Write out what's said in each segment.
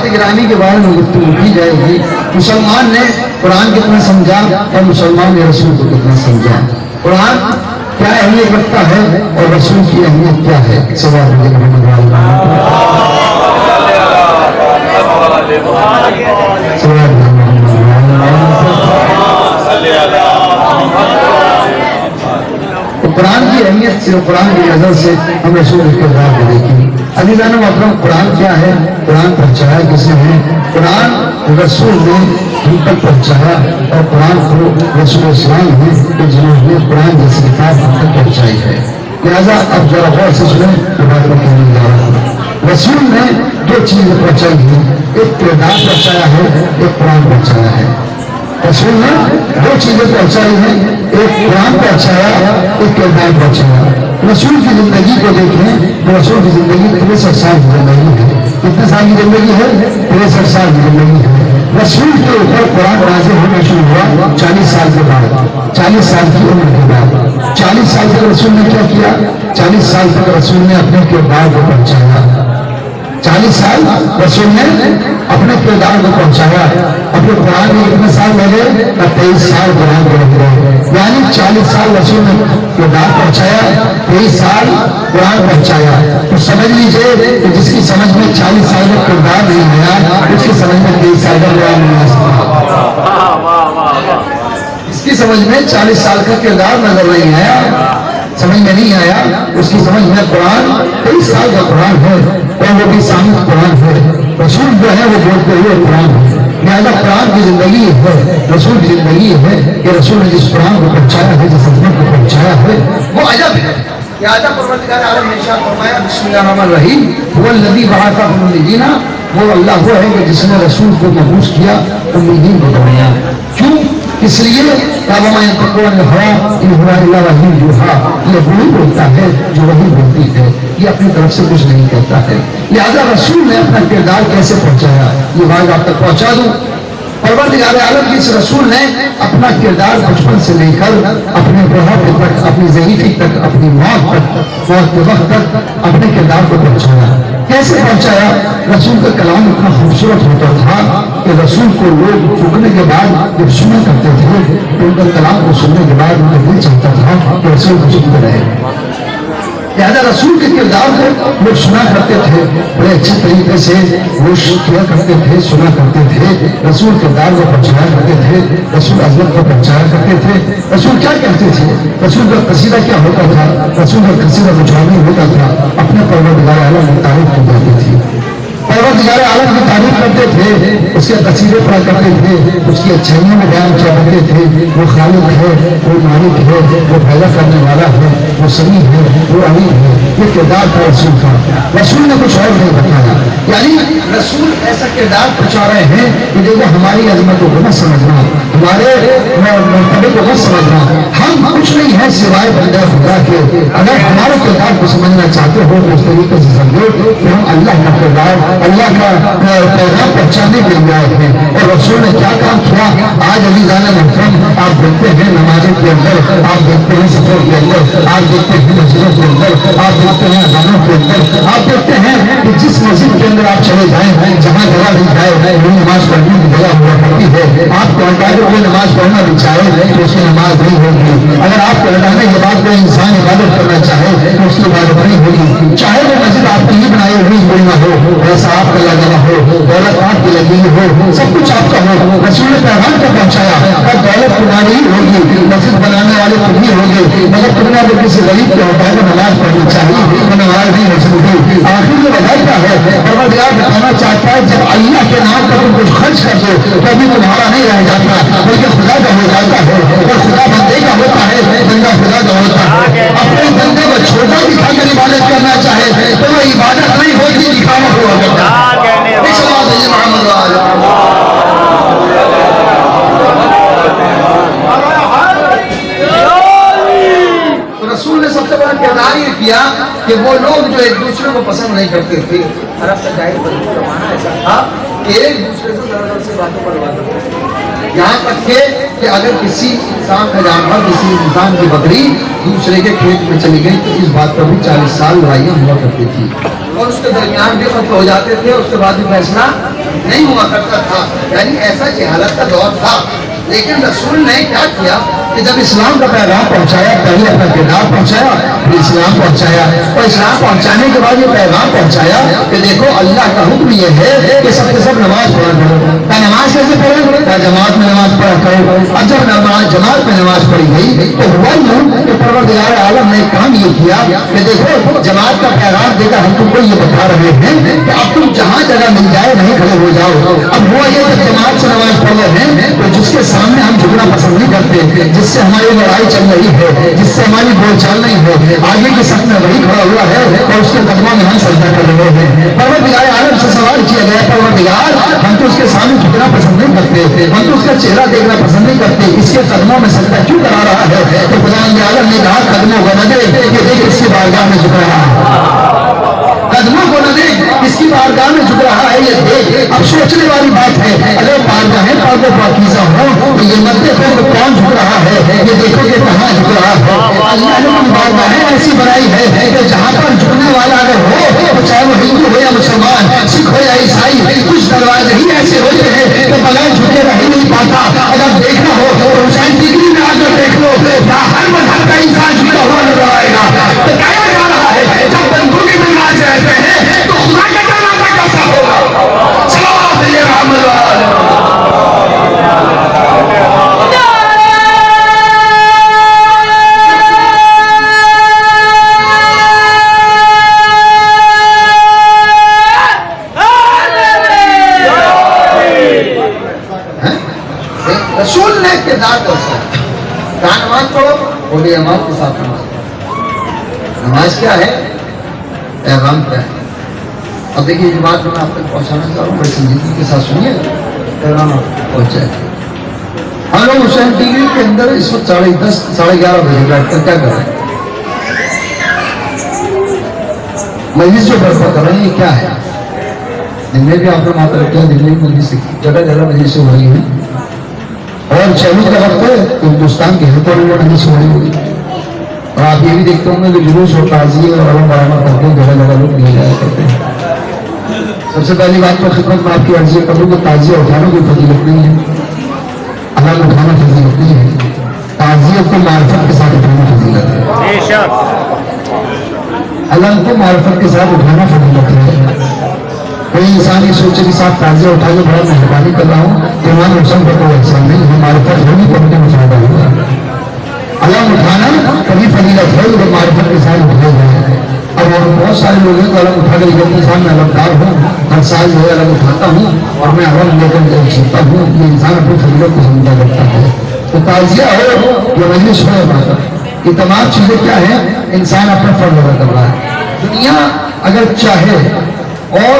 صحابہ گرامی کے بارے میں گفتگو کی جائے گی. مسلمان نے قرآن کتنا سمجھا اور مسلمان نے رسول کو کتنا سمجھا. قرآن کیا اہمیت رکھتا ہے اور رسول کی اہمیت کیا ہے. سوال قرآن کی اہمیت صرف قرآن کی نظر سے ہم رسول کے کردار کو دیکھیں. عزیزان محترم، قرآن کیا ہے؟ قرآن پہنچایا کس نے ہے؟ قرآن رسول نے ہم تک پہنچایا اور قرآن کو رسول اسلام ہے کہ جنہوں نے قرآن جیسی کتاب ہم تک پہنچائی ہے. لہٰذا اب ذرا غور سے سنیں کہ بات کو کہنے جا رہا ہوں. رسول نے دو چیزیں پہنچائی ہیں، ایک کردار پہنچایا ہے، ایک قرآن پہنچایا ہے. رسول نے دو چیزیں پہنچائی ہیں، ایک قرآن پہنچایا، ایک کردار پہنچایا. رسول کی زندگی کو دیکھیں تو رسول کی زندگی 63 سال کی زندگی ہے. کتنے سال کی زندگی ہے؟ 63 سال کی زندگی ہے. رسول کے اوپر قرآن نازل ہونا شروع ہوا 40 سال کے بعد، 40 سال کی عمر کے بعد. 40 سال تک رسول نے کیا کیا؟ 40 سال تک رسول نے اپنے کردار کو پہنچایا. 40 سال رسول نے اپنے کردار کو پہنچایا. اپنے قرآن میں کتنے سال لگے؟ 23 سال قرآن کو لگ گئے. یعنی 40 سال رسول نے کردار پہنچایا، 23 سال قرآن پہنچایا. تو سمجھ لیجئے کہ جس کی سمجھ میں 40 سال کا کردار نہیں آیا، اس کی سمجھ میں 23 سال کا قرآن نہیں آ سکتا. اس کی سمجھ میں 40 سال کا کردار نظر نہیں آیا، سمجھ میں نہیں آیا. اس کی سمجھ میں قرآن 23 سال کا قرآن ہے اور وہ بھی سامت قرآن ہے. رسول جو ہے وہ بولتے ہوئے قرآن ہے. لہٰذا قرآن کی زندگی ہے، رسول کی زندگی ہے کہ رسول نے جس قرآن کو پہنچایا ہے، جس حکمت کو پہنچایا ہے، وہ عجب ہے. لہٰذا پروردگار عالم نے ارشاد فرمایا بسم اللہ الرحمن الرحیم هو الذی بعث فی الأمیین. وہ اللہ وہ ہے کہ جس نے رسول کو مبعوث کیا امیین کو بنایا. کیوں؟ اس لیے یہ وہی بولتا ہے جو وہی بولتی ہے، یہ اپنی طرف سے کچھ نہیں کہتا ہے. لہذا رسول نے اپنا کردار کیسے پہنچایا یہ بات آپ تک پہنچا دوں. پروردگار عالم کی اس رسول نے اپنا کردار بچپن سے لے کر اپنے بڑھاپے تک، اپنی ضعیفی تک، اپنی موت تک، موت کے وقت تک اپنے کردار کو پہنچایا. کیسے پہنچایا؟ رسول کا کلام اتنا خوبصورت ہوتا تھا کہ رسول کو لوگ چھوڑنے کے بعد جب سنا کرتے تھے تو ان کا کلام کو سننے کے بعد ان کا دل چاہتا تھا کہ رسول کو سنتے رہے. لہذا رسول کے کردار کو لوگ سنا کرتے تھے، بڑے اچھے طریقے سے وہ کیا کرتے تھے، سنا کرتے تھے. رسول کردار کو پہنچایا کرتے تھے، رسول عظمت کو پہنچایا کرتے تھے. رسول کیا کہتے تھے؟ رسول کا قصیدہ کیا ہوتا تھا؟ رسول کا قصیدہ کچھ اور نہیں ہوتا تھا، اپنے پروردگار عالم کی تعریف کی جاتی تھی. پروردگار عالم کی تعریف کرتے تھے، اس کے قصیدے پڑھا کرتے تھے، اس کی اچھائیوں میں بیان کیا کرتے تھے. وہ خالق ہے، وہ مالک ہے، وہ پیدا کرنے والا ہے، وہ سمیع ہے، وہ علیم ہے. یہ کردار تھا رسول کا. رسول نے کچھ اور نہیں بتایا. یعنی رسول ایسا کردار پہنچا رہے ہیں کہ دیکھو ہماری عظمتوں کو مت سمجھنا، ہمارے مرتبے کو مت سمجھنا. ہم کچھ نہیں ہے سوائے بندہ خدا کے. اگر ہمارے کردار کو سمجھنا چاہتے ہو تو اس طریقے سے سمجھو کہ ہم اللہ کا کردار، اللہ کا پیغام پہنچانے کے لیے آئے ہیں. اور رسول نے کیا کام کیا؟ آج عزیزان محترم آپ دیکھتے ہیں نمازوں کے اندر، آپ دیکھتے ہیں سفر کے اندر، آپ دیکھتے ہیں مسجدوں کے اندر، آپ دیکھتے ہیں اذانوں کے اندر، آپ دیکھتے ہیں کہ جس مسجد کے اندر آپ چلے جائیں جہاں جگہ نہیں جائے وہی نماز پڑھنے کی جگہ ہوا کرتی ہے. آپ کو ہٹا کے کوئی نماز پڑھنا بھی چاہے تو اس کی نماز نہیں ہوگی. اگر آپ کو ہٹانے کے بعد کوئی انسان عبادت کرنا چاہے تو اس کی عبادت نہیں ہوگی. چاہے وہ مسجد آپ کی ہی بنائی ہوئی کوئی نہ ہو، ایسا آپ کا لگا ہو، دولت آپ کی لگی ہو، سب کچھ آپ کا ہو، رسول نے پیغام کو پہنچایا. اور دولت تمہاری ہی ہوگی، مسجد بنانے والے تم ہی ہوگی، مگر تم نے اگر کسی غریب کے ہوتا ہے تو نماز پڑھنی چاہیے، وہ نماز نہیں ہو سکتی. آخر یہ وجہ کیا ہے؟ پروردگار بتانا چاہتا ہے جب اللہ کے نام پر تم کچھ خرچ کر دو تو ابھی تمہارا نہیں رہ جاتا بلکہ خدا کا ہو جاتا ہے. اور خدا بندے کا ہوتا ہے، بندہ خدا کا ہوتا ہے. اپنے بندے کو چھوٹا دکھا کر عبادت کرنا چاہے تو وہ عبادت نہیں ہوتی، دکھاوا ہوا کرتا ہے. رسول نے سب سے بڑا کردار یہ کیا کہ وہ لوگ جو ایک دوسرے کو پسند نہیں کرتے تھے، عرب کا جاہل زمانہ ایسا تھا کہ ایک دوسرے سے در در سے باتوں پر بات کرتے تھے. یہاں تک کہ اگر کسی انسان کا جانور، کسی انسان کی بکری دوسرے کے کھیت میں چلی گئی تو اس بات پر بھی 40 سال لڑائیاں ہوا کرتی تھی. اور اس کے درمیان بھی فتح ہو جاتے تھے، اس کے بعد بھی فیصلہ نہیں ہوا کرتا تھا، یعنی ایسا جہالت کا دور تھا۔ لیکن رسول نے کیا کیا کہ جب اسلام کا پیغام پہنچایا، پہلے اپنا کردار پہنچایا، پھر اسلام پہنچایا، اور اسلام پہنچانے کے بعد یہ پیغام پہنچایا کہ دیکھو اللہ کا حکم یہ ہے کہ سب کے سب نماز پڑھا کرو۔ نماز کیسے پڑھے؟ جماعت میں نماز پڑھا کرو۔ اب جب جماعت میں نماز پڑھی گئی تو ہوا یوں کہ پروردگار عالم نے کام یہ کیا کہ دیکھو جماعت کا پیغام دے کر ہم تم کو یہ بتا رہے ہیں کہ اب تم جہاں جگہ مل جائے وہیں کھڑے ہو جاؤ۔ اب ہوا یہ کہ جماعت سے نماز پڑھ رہے ہیں تو جس کے سامنے ہم جھکنا پسند نہیں کرتے، جس سے ہماری لڑائی چل رہی ہے، جس سے ہماری بول چال نہیں ہے، آگے کی صف میں وہی کھڑا ہوا ہے اور اس کے قدموں میں ہم سجدہ کر رہے ہیں۔ پروردگار عالم سے سوال کیا گیا، پروردگار ہم تو اس کے سامنے جھکنا پسند نہیں کرتے، ہم تو اس کا چہرہ دیکھنا پسند نہیں کرتے، اس کے قدموں میں سجدہ کیوں کرا رہا ہے؟ تو خداوند عالم نے کہا قدموں کو نہ دے، یہ دیکھ اس کی بارگاہ میں جھک رہا ہے، قدموں کو نہ دے اس کی بارگاہ میں جھک رہا ہے، یہ دیکھ۔ اب سوچنے والی بات ہے اگر بارگاہیں پاک و پاکیزہ ہوں تو یہ مت دیکھو کہ کون جھک رہا ہے، یہ دیکھو کہ کہاں جھک رہا ہے۔ اللہ نے ان بارگاہیں ایسی بنائی ہے کہ جہاں پر جھکنے والا اگر ہو تو چاہے وہ ہندو ہو یا مسلمان، سکھ ہو یا عیسائی، کچھ دروازے ہی ایسے ہوتے ہیں کہ بغیر جھکے رہ ہی نہیں پاتا۔ اگر دیکھنا ہو تو حسین ڈگری میں آ کر دیکھ لو، جہاں ہر مذہب کا انسان جھکا ہوا نظر آئے گا۔ تو کہا جا رہا ہے جب بندوقی میں ناچ رہتے ہیں تو خدا کا جنازہ کیسا ہوگا؟ صلوات علی محمد رسول نے کردار درسا۔ کہاں نماز پڑھو؟ بولی نماز کے ساتھ نماز۔ نماز کیا ہے؟ پیغام کیا ہے؟ اب دیکھیے یہ بات میں آپ تک پہنچانا چاہ رہا ہوں، بڑی سنجیدگی کے ساتھ سنیے، پیغام آپ تک پہنچ جائے۔ ہم لوگ حسین ٹی وی کے اندر اس وقت 10:30 ساڑھے 11 بجے بیٹھ کر کیا کر رہے ہیں؟ مجلس جو برپا کر رہے ہیں یہ کیا ہے؟ دن میں بھی آپ نے ماتا رکھا ہے، دلی میں مجلس جگہ جگہ مجلس ہو رہی ہیں، اور چیلنج کا وقت ہے ہندوستان کے ہر کونے میں مجلس ہو رہی ہوگی، اور آپ یہ بھی دیکھتے ہوں گے کہ جلوس اور تعزیے اور علم برآمد کرتے ہیں، جگہ جگہ لوگ لیے جایا کرتے ہیں۔ سب سے پہلی بات تو خدمت میں آپ کی عرض یہ کروں کہ تعزیہ اٹھانا کوئی فضیلت نہیں ہے، علم اٹھانا فضیلت نہیں ہے، تعزیت کو معرفت کے ساتھ اٹھانا فضیلت ہے، علم کو معرفت کے ساتھ اٹھانا فضیلت ہے۔ کوئی انسان یہ سوچے کہ صاحب تعزیہ اٹھا کے بڑا مہربانی کر رہا ہوں، امام حسین کا کوئی احسان نہیں ہے، معرفت ہوگی تو ان کے مفادہ ہوگا۔ علم اٹھانا کبھی فضیلت ہے جو معرفت کے ساتھ اٹھائے گئے ہیں۔ اب بہت سارے لوگ ہیں تو علم اٹھا کر یہ انسان میں علمدار ہوں، ہر سال جو ہے علم اٹھاتا ہوں اور میں علم لے کر چھوڑتا ہوں، یہ انسان اپنی فضیلت کو سمجھا کرتا ہے۔ تو تعزیہ ہو یا مجلس ہو یا بات، یہ تمام چیزیں کیا ہیں؟ انسان اپنا فرض ادا کر رہا ہے۔ دنیا اگر چاہے اور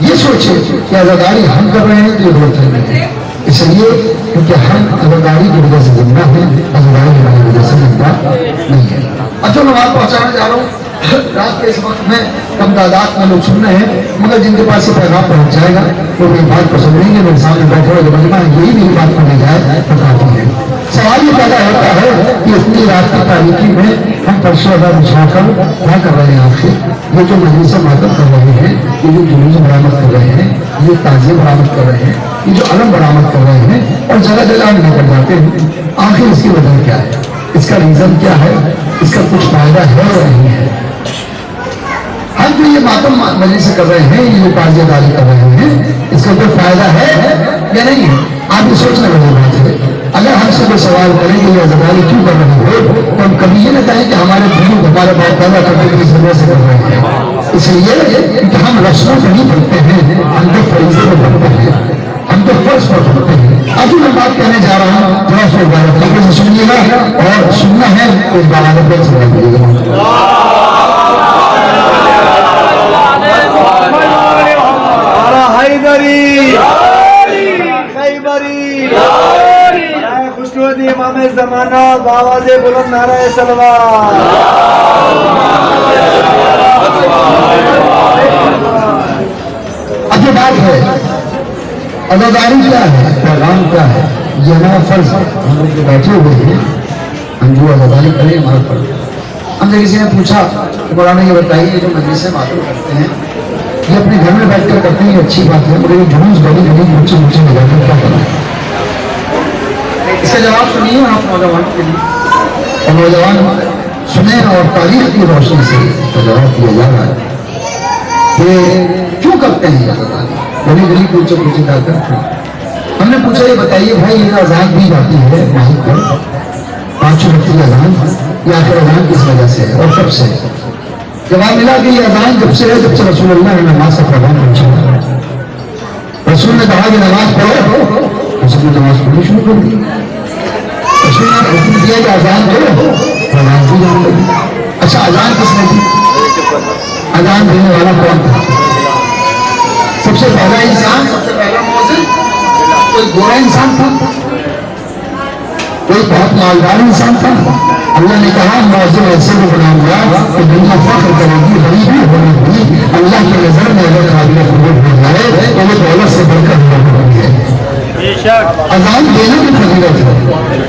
یہ سوچے کہ عزاداری ہم کر رہے ہیں تو یہ غلط ہے، اس لیے کیونکہ ہم عزاداری کی وجہ سے زندہ ہیں، عزاداری کی وجہ سے زندہ نہیں ہے۔ اچھا میں بات پہنچانا چاہ رہا ہوں، رات کے اس وقت میں کم تعداد میں لوگ سن رہے ہیں، مگر جن کے پاس یہ پیغام پہنچ جائے گا وہ میری بات کو سمجھیں گے، میرے سامنے بیٹھے ہوئے مجمع یہی میری بات پڑھی جائے تو کافی ہے۔ سوال یہ پیدا ہوتا ہے کہ اتنی رات کی تاریکی میں ہم پرسوں ادا بچھا کر کیا کر رہے ہیں؟ آخر یہ جو مجلس ماتم کر رہے ہیں، یہ جو جلوس برآمد کر رہے ہیں، یہ تعزیہ برآمد کر رہے ہیں، یہ جو علم برآمد کر رہے ہیں اور جگہ جگہ ہم لے کر جاتے ہیں، آخر اس کی وجہ کیا ہے؟ اس کا ریزن کیا ہے؟ اس کا کچھ فائدہ ہے یا نہیں ہے؟ ہم جو یہ ماتم مجلس کر رہے ہیں، یہ جو تعزیہ داری کر رہے ہیں، اس کا کوئی فائدہ ہے یا نہیں ہے؟ آپ یہ سوچنے والی بات ہے۔ اگر ہم سے کوئی سوال کریں کہ یہ عزاداری کیوں کر رہے ہو تو ہم کبھی یہ نہ کہیں کہ ہمارے بزرگ ہمارے بہت پیدا کرنے کی وجہ سے کر رہے ہیں، اس لیے کہ ہم رسموں کو نہیں پڑھتے ہیں، ہم تو فریضے کو پڑھتے ہیں، ہم تو فرض پر پڑھتے ہیں۔ ابھی میں بات کہنے جا رہا ہوں، تھوڑا سا عبارت طریقے سے سنیے گا اور سننا ہے تو اس بات پہ سمجھ لیجیے گا۔ امام زمانہ باواز بلند نعرہ صلوات۔ اب یہ بات ہے عزاداری کیا ہے، پیغام کیا ہے، یہ ہمارا فرض ہے۔ ہم لوگ جو بیٹھے ہوئے ہیں، ہم جو عزاداری کریں ہمارا فرض ہے۔ ہم سے کسی نے پوچھا مولانا یہ بتائیے جو مجلسیں معلوم کرتے ہیں یہ اپنے گھر میں بیٹھ کر کرتے ہیں یہ اچھی بات ہے، مگر یہ جلوس گلی گلی اونچے اونچے لگا کر کیا کرنا ہے؟ اس کا جواب سنیے آپ نوجوانوں کے لیے، اور نوجوان سنیں اور تاریخ کی روشنی سے اس کا جواب دیا جا رہا ہے کہ کیوں کرتے ہیں گلی گلی اونچے اونچے جا کر کیوں؟ ہم نے پوچھا یہ بتائیے بھائی یہ اذان دی جاتی ہے مائک پر 5 وقت کی اذان، یا آخر اذان کس وجہ سے ہے اور کب سے؟ جواب ملا کہ یہ اذان جب سے ہے جب سے رسول اللہ نے نماز کا پیغام پہنچایا۔ رسول نے کہا کہ نماز پڑھو تو سب نے نماز پڑھنی شروع کر دی۔ رسول نے حکم دیا کہ اذان دو، اذان دی جانے لگی۔ اچھا اذان کس نے دی؟ اذان دینے والا کون تھا؟ سب سے پہلا انسان، سب سے پہلا مؤذن کوئی گورا انسان تھا، کوئی بہت مالدار انسان تھا؟ اللہ نے کہا مؤذن ایسے کو بناؤں گا کہ دنیا فخر کرے گی، غریبی ہونے گی، اللہ کی نظر میں اگر قابل قبول ہو جائے تو وہ دولت سے بڑھ کر ہوگی ہے۔ اذان دینا بھی فضیلت ہے،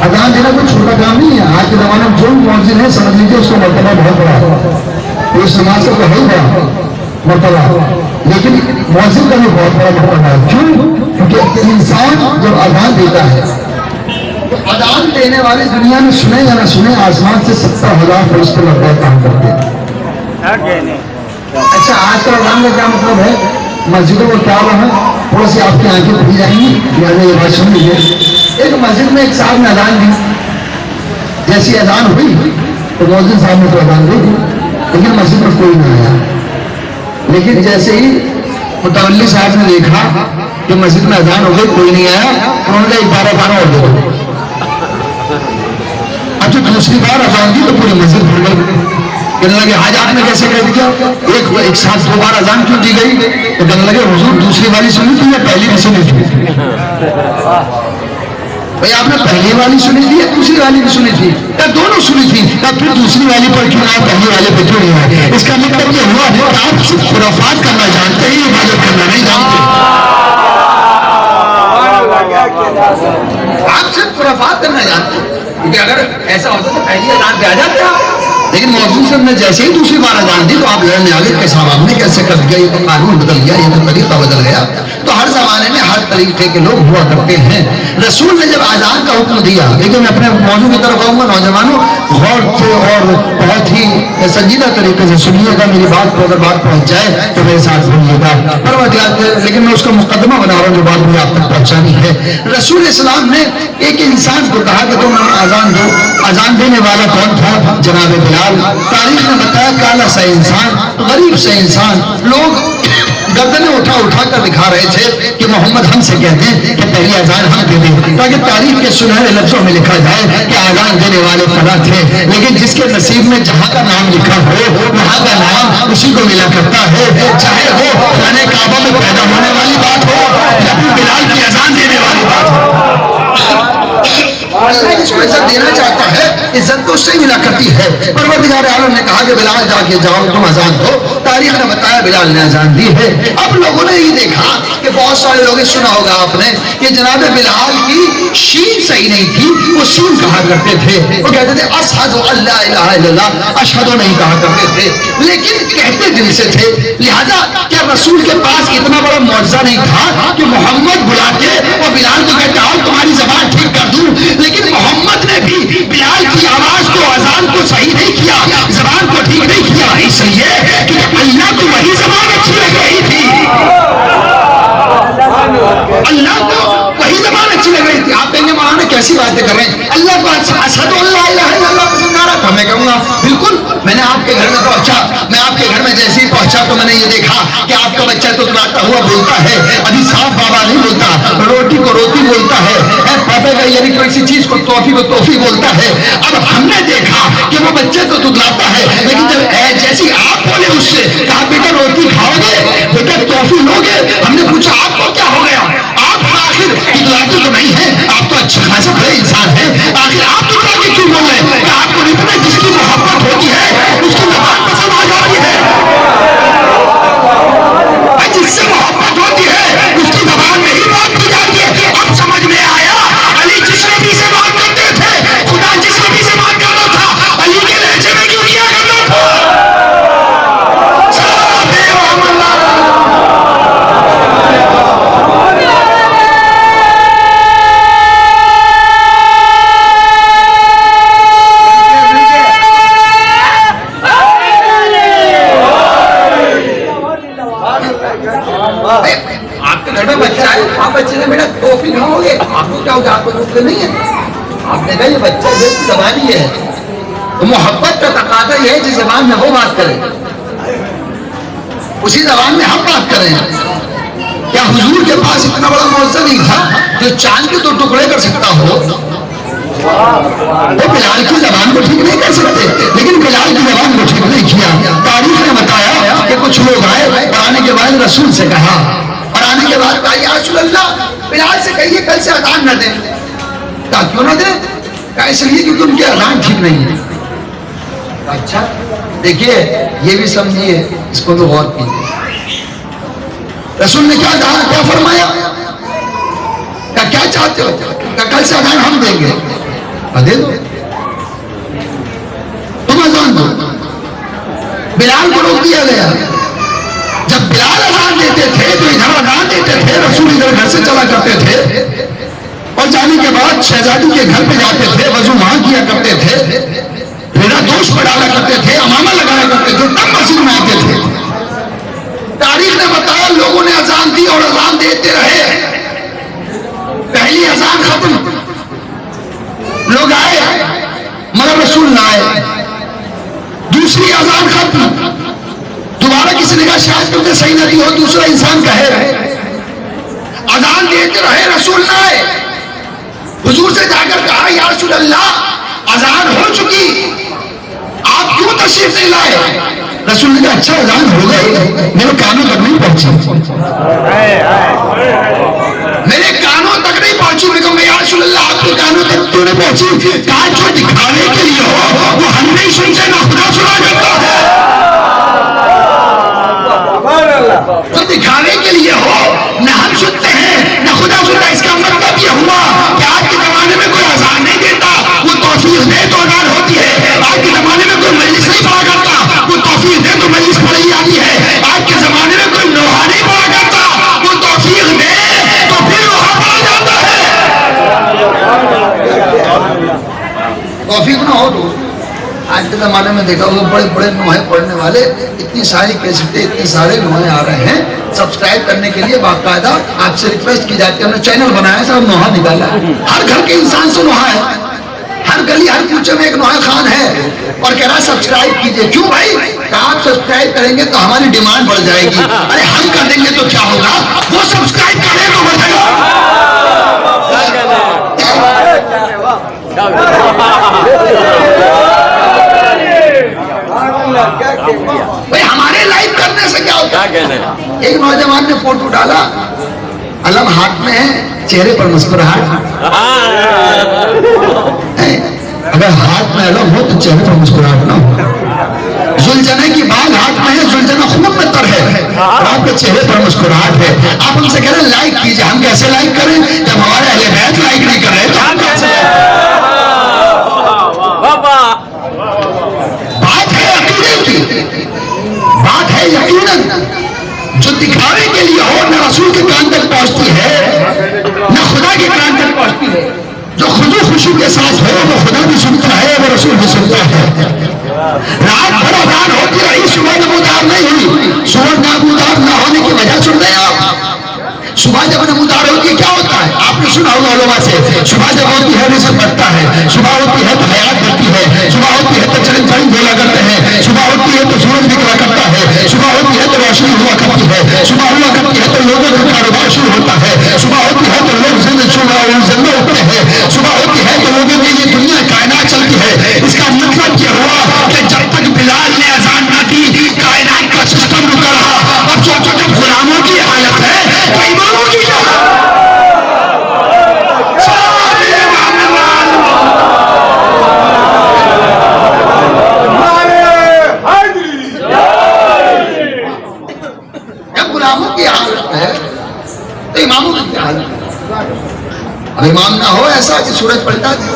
اذان دینا کوئی چھوٹا کام نہیں ہے۔ آج کے زمانے میں جو مؤذن ہے سمجھ لیجیے اس کا مرتبہ بہت بڑا ہے، اس سماج کا تو ہے ہی بڑا مرتبہ، لیکن مؤذن کا بھی بہت بڑا مرتبہ ہے۔ کیوں؟ کیونکہ انسان جب اذان دیتا ہے تو اذان دینے والے دنیا میں سنے یا نہ سنے آسمان سے 70,000 فرشتے لگ کر کام کرتے ہیں۔ اچھا آج کل اذان کا کیا مطلب ہے؟ مسجدوں کو کیا رہا ہے تھوڑا سی آپ کی آنکھیں کھلی جائیں گی، یعنی یہ بات سن لیجیے۔ ایک مسجد میں ایک صاحب نے اذان دی، جیسی اذان ہوئی تو مؤذن صاحب نے تو اذان دے دی، لیکن مسجد میں کوئی نہ آیا۔ لیکن جیسے ہی متولی صاحب نے دیکھا کہ مسجد میں اذان ہو گئی کوئی نہیں آیا، انہوں نے ایک بار اور دے دو۔ اب جو دوسری بار اذان دی تو پوری مسجد بھر گئی، کہنے لگے آج آپ نے کیسے کہہ دیا؟ ایک ساتھ 2 بار اذان کیوں دی گئی؟ تو کہنے لگے حضور دوسری والی سنی تھی یا پہلی بھی سنی تھی؟ بھائی آپ نے پہلی والی سنی تھی یا دوسری والی بھی سنی تھی؟ یا دونوں سنی تھی؟ یا پھر دوسری والی پر کیوں آئے پہلی والے پر کیوں نہیں آئے؟ اس کا مطلب یہ ہوا کہ آپ صرف خرافات کرنا جانتے ہیں، عبادت کرنا نہیں جانتے۔ آپ صرف خرافات کرنا جانتے ہیں، کیونکہ اگر ایسا ہوتا تو پہلی اذان پہ آ جاتے آپ۔ لیکن موضوع سے نے جیسے ہی دوسری بار اذان دی تو آپ لڑنے آگے کہ صاحب آپ نے کیسے کر دیا، یہ تو قانون بدل گیا، یہ تو طریقہ بدل گیا۔ تو ہر زمانے میں ہر طریقے کے لوگ ہوا کرتے ہیں۔ رسول نے جب اذان کا حکم دیا، لیکن میں اپنے موضوع کی طرف آؤں گا، نوجوانوں غور سے اور بہت ہی سنجیدہ طریقے سے سنیے گا، میری بات کو اگر بات پہنچ جائے تو میرے ساتھ سنیے گا، لیکن میں اس کا مقدمہ بنا رہا ہوں جو بات مجھے آپ تک پہنچانی ہے۔ رسول اسلام نے ایک انسان کو کہا کہ تم اذان دو۔ اذان دینے والا کون تھا؟ جناب بلال۔ تاریخ نے بتایا کالا سا انسان، غریب سے انسان، لوگ گردنیں اٹھا اٹھا کر دکھا رہے تھے کہ محمد ہم سے کہتے ہیں کہ پہلی اذان ہم دے دیں، تاکہ تاریخ کے سنہرے لفظوں میں لکھا جائے کہ اذان دینے والے فلاں تھے۔ لیکن جس کے نصیب میں جہاں کا نام لکھا ہو وہاں کا نام اسی کو ملا کرتا ہے، چاہے وہ خانہ کعبہ میں پیدا ہونے والی بات ہو یا پھر بلال کی اذان دینے والی بات ہو۔ اللہ جس کو عزت دینا چاہتا ہے عزت تو اس سے ملا کرتی ہے۔ پروردگار عالم نے کہا کہ بلال جا کے جاؤ تم اذان دو۔ تاریخ نے بتایا بلال نے اذان دی ہے۔ اب لوگوں نے یہ دیکھا کہ بہت سارے لوگ سنا ہوگا آپ نے کہ جناب بلال کی شین صحیح نہیں تھی، وہ سین کہا کرتے تھے، وہ کہتے تھے اشہد ان لا الہ الا اللہ، اشہد نہیں کہا کرتے تھے، لیکن کہتے دل سے تھے۔ لہذا کیا رسول کے پاس اتنا بڑا معجزہ نہیں تھا کہ محمد بلا کے وہ بلال کو کہتے آؤ تمہاری زبان ٹھیک کر دوں؟ لیکن محمد نے بھی بلال کی آواز کو اذان کو صحیح نہیں کیا، زبان کو ٹھیک نہیں کیا، اس لیے کہ اللہ کو وہی زبان اچھی لگ رہی تھی، اللہ کو وہی زبان اچھی لگ رہی تھی۔ آپ کہیں گے مولانا کیسی باتیں کر رہے ہیں، اللہ کو اشہد ان لا الہ الا اللہ پسند آ رہا تھا؟ میں کہوں گا بالکل۔ میں نے آپ کے گھر میں پہنچا، میں آپ کے گھر میں جیسے ہی پہنچا تو میں نے یہ دیکھا کہ آپ کا بچہ تو تراتا ہوا بولتا ہے، ابھی صاف بابا نہیں بولتا، روٹی کو روٹی بولتا ہے، پاپے کا یعنی کسی چیز کو توفی بولتا ہے۔ اب ہم نے دیکھا کہ وہ بچے تو دلاتا ہے، لیکن جب جیسی آپ بولے اس سے کہا بیٹا روٹی کھاؤ گے، بیٹا توفی لو گے، ہم نے پوچھا آپ کو کیا ہو گیا؟ آپ آخر دلاتے تو نہیں ہیں، آپ تو اچھے خاصے بڑے انسان ہیں، آخر آپ دلا کے کیوں بول رہے ہیں؟ کہ آپ کو نہیں پتا جس کی محبت ہوتی ہے اس کی زبان پسند آ جاتی ہے، جس سے محبت ہوتی ہے اس کی زبان میں ہی بات کی جاتی ہے۔ اب سمجھ میں آیا علی جس نبی سے بات کرتے تھے، خدا جس نبی سے بات کرتا تھا علی کے لہجے میں کیوں کیا کرتا تھا؟ آپ کے گھر میں بچہ ہے, آپ بچے نے بیٹا ٹوفی کھاؤ گے, آپ کو کیا ہوگا, آپ کو دکھ نہیں ہے. آپ نے کہا یہ بچہ جو زبان ہی ہے, تو محبت کا تقاضا یہ ہے جس زبان میں وہ بات کرے اسی زبان میں ہم بات کریں. کیا حضور کے پاس اتنا بڑا معجزہ نہیں تھا جو چاند کے تو ٹکڑے کر سکتا ہو؟ وہ بلال کی زبان کو ٹھیک نہیں کر سکتے, لیکن بلال کی زبان کو ٹھیک نہیں کیا. تاریخ نے بتایا کہ کچھ لوگ آئے اور آنے کے بعد رسول سے کہا, اور آنے کے بعد کہا یا رسول اللہ بلال سے کہیے کل سے اذان نہ دیں. کہا کیوں نہ دیں؟ کہا اس لیے کیونکہ ان کی اذان ٹھیک نہیں ہے. اچھا دیکھیے یہ بھی سمجھیے, اس کو بھی غور کیجیے. رسول نے کیا کہا, کیا فرمایا, کیا چاہتے ہو؟ کل سے اذان ہم دیں گے. دے دو, تم اذان دو. بلال کو روک دیا گیا. جب بلال اذان دیتے تھے تو ادھر اذان دیتے تھے, رسول ادھر گھر سے چلا کرتے تھے, اور جانے کے بعد شہزادی کے گھر پہ جاتے تھے, وضو وہاں کیا کرتے تھے, پھر دوش پر ڈالا کرتے تھے, امامہ لگایا کرتے تھے, تب مسجد میں آتے تھے. تاریخ نے بتایا لوگوں نے اذان دی اور اذان دیتے رہے. پہلی اذان ختم, لوگ آئے مگر رسول نہ آئے. دوسری اذان ختم, دوبارہ کسی نے کہا شاید تم نے صحیح نہ دی ہو, دوسرا انسان کہے. اذان دیتے رہے, رسول نہ آئے. حضور سے جا کر کہا یا رسول اللہ اذان ہو چکی, آپ کیوں تشریف نہیں لائے؟ رسول نے کہا اچھا اذان ہو گئی, میرے کانوں تک نہیں پہنچی, میرے کانوں تک نہیں پہنچی. میں کہا یا رسول اللہ آپ کے کانوں تک کیوں نہیں پہنچی؟ کہا جو دکھانے کے لیے ہو وہ ہم نہیں سنتے, نہ خدا سنا کرتا ہے. جو دکھانے کے لیے ہو نہ ہم سنتے ہیں نہ خدا سنتا. اس کا مطلب یہ ہوا کہ آج کے زمانے میں کوئی اذان نہیں دیتا, وہ توفیق دے تو اذان ہوتی ہے. آج کے زمانے میں کوئی مجلس نہیں پڑھا کرتا, وہ توفیق دے تو مجلس پڑھی جاتی ہے. آج کے زمانے میں کوئی لوہا نہیں پڑھا کرتا, وہ توفیق دے تو پھر لوہا پڑھا جاتا ہے. توفیق نہ ہو تو آج کے زمانے میں دیکھا وہ بڑے بڑے نوحے پڑھنے والے, اتنی ساری کیسٹیں, اتنے سارے نوحے آ رہے ہیں. سبسکرائب کرنے کے لیے باقاعدہ آپ سے ریکویسٹ کی جاتی ہے, ہم نے چینل بنایا, صاحب نوحہ نکالا. ہر گھر کے انسان سے نوحہ ہے, ہر گلی ہر کوچے میں ایک نوحہ خان ہے, اور کہہ رہا سبسکرائب کیجئے. کیوں بھائی؟ کہ آپ سبسکرائب کریں گے تو ہماری ڈیمانڈ بڑھ جائے گی. ارے ہم کر دیں گے تو کیا ہوگا, وہ سبسکرائب کرے تو بڑھے گا. بھائی ہمارے لائک کرنے سے کیا ہوتا ہے؟ ایک نوجوان نے فوٹو ڈالا, علم ہاتھ میں ہے, چہرے پر مسکراہٹ. اگر ہاتھ میں علم ہو تو چہرے پر مسکراہٹ نہ ہو. زلجھنے کی بال ہاتھ میں ہے, زلجھنا خون میں تر ہے, اور آپ کے چہرے پر مسکراہٹ ہے. آپ ہم سے کہہ رہے ہیں لائک کیجئے. ہم کیسے لائک کریں جب ہمارے اہل بیت لائک نہیں کر رہے تو ہم کیسے لائک؟ بات ہے عقیدے کی, بات ہے یقیناً. جو دکھاوے کے لیے ہو نہ رسول کے کان تک پہنچتی ہے نہ خدا کے کان تک پہنچتی ہے. جو خضوع خشوع کے ساتھ ہو وہ خدا بھی سنتا ہے, وہ رسول بھی سنتا ہے. رات بھر اذان ہوتی رہی, صبح نمودار نہیں ہوئی. صبح نمودار نہ ہونے کی وجہ سن رہے ہیں آپ. صبح جب نمودار ہوتی ہے کیا ہوتا ہے؟ آپ نے سنا ہوگا علماء سے, صبح جب ہوتی ہے رزق بڑھتا ہے, صبح ہوتی ہے تو حیات بڑھتی ہے, صبح ہوتی ہے تو چرن چرن بولا کرتے ہیں, صبح ہوتی ہے تو سورج نکلا کرتا ہے, صبح ہوتی ہے تو روشنی ہوا کرتی ہے, صبح ہوا کرتی ہے تو لوگوں کا کاروبار شروع ہوتا ہے, صبح ہوتی ہے تو لوگ زندہ اٹھتے ہیں, صبح ہوتی ہے تو لوگوں کی یہ دنیا کائنات چلتی ہے. اس کا مطلب یہ ہوا کہ جب تک بلال نے اذان نہ دی کائنات کا سسٹم رکا رہا. اب سوچو جب غلاموں کی حالت ہے تو اماموں کی کیا؟ جب غلاموں کی حالت ہے تو اماموں کی کیا حالت ہے؟ اب امام نہ ہو ایسا کہ سورج پلٹا دے,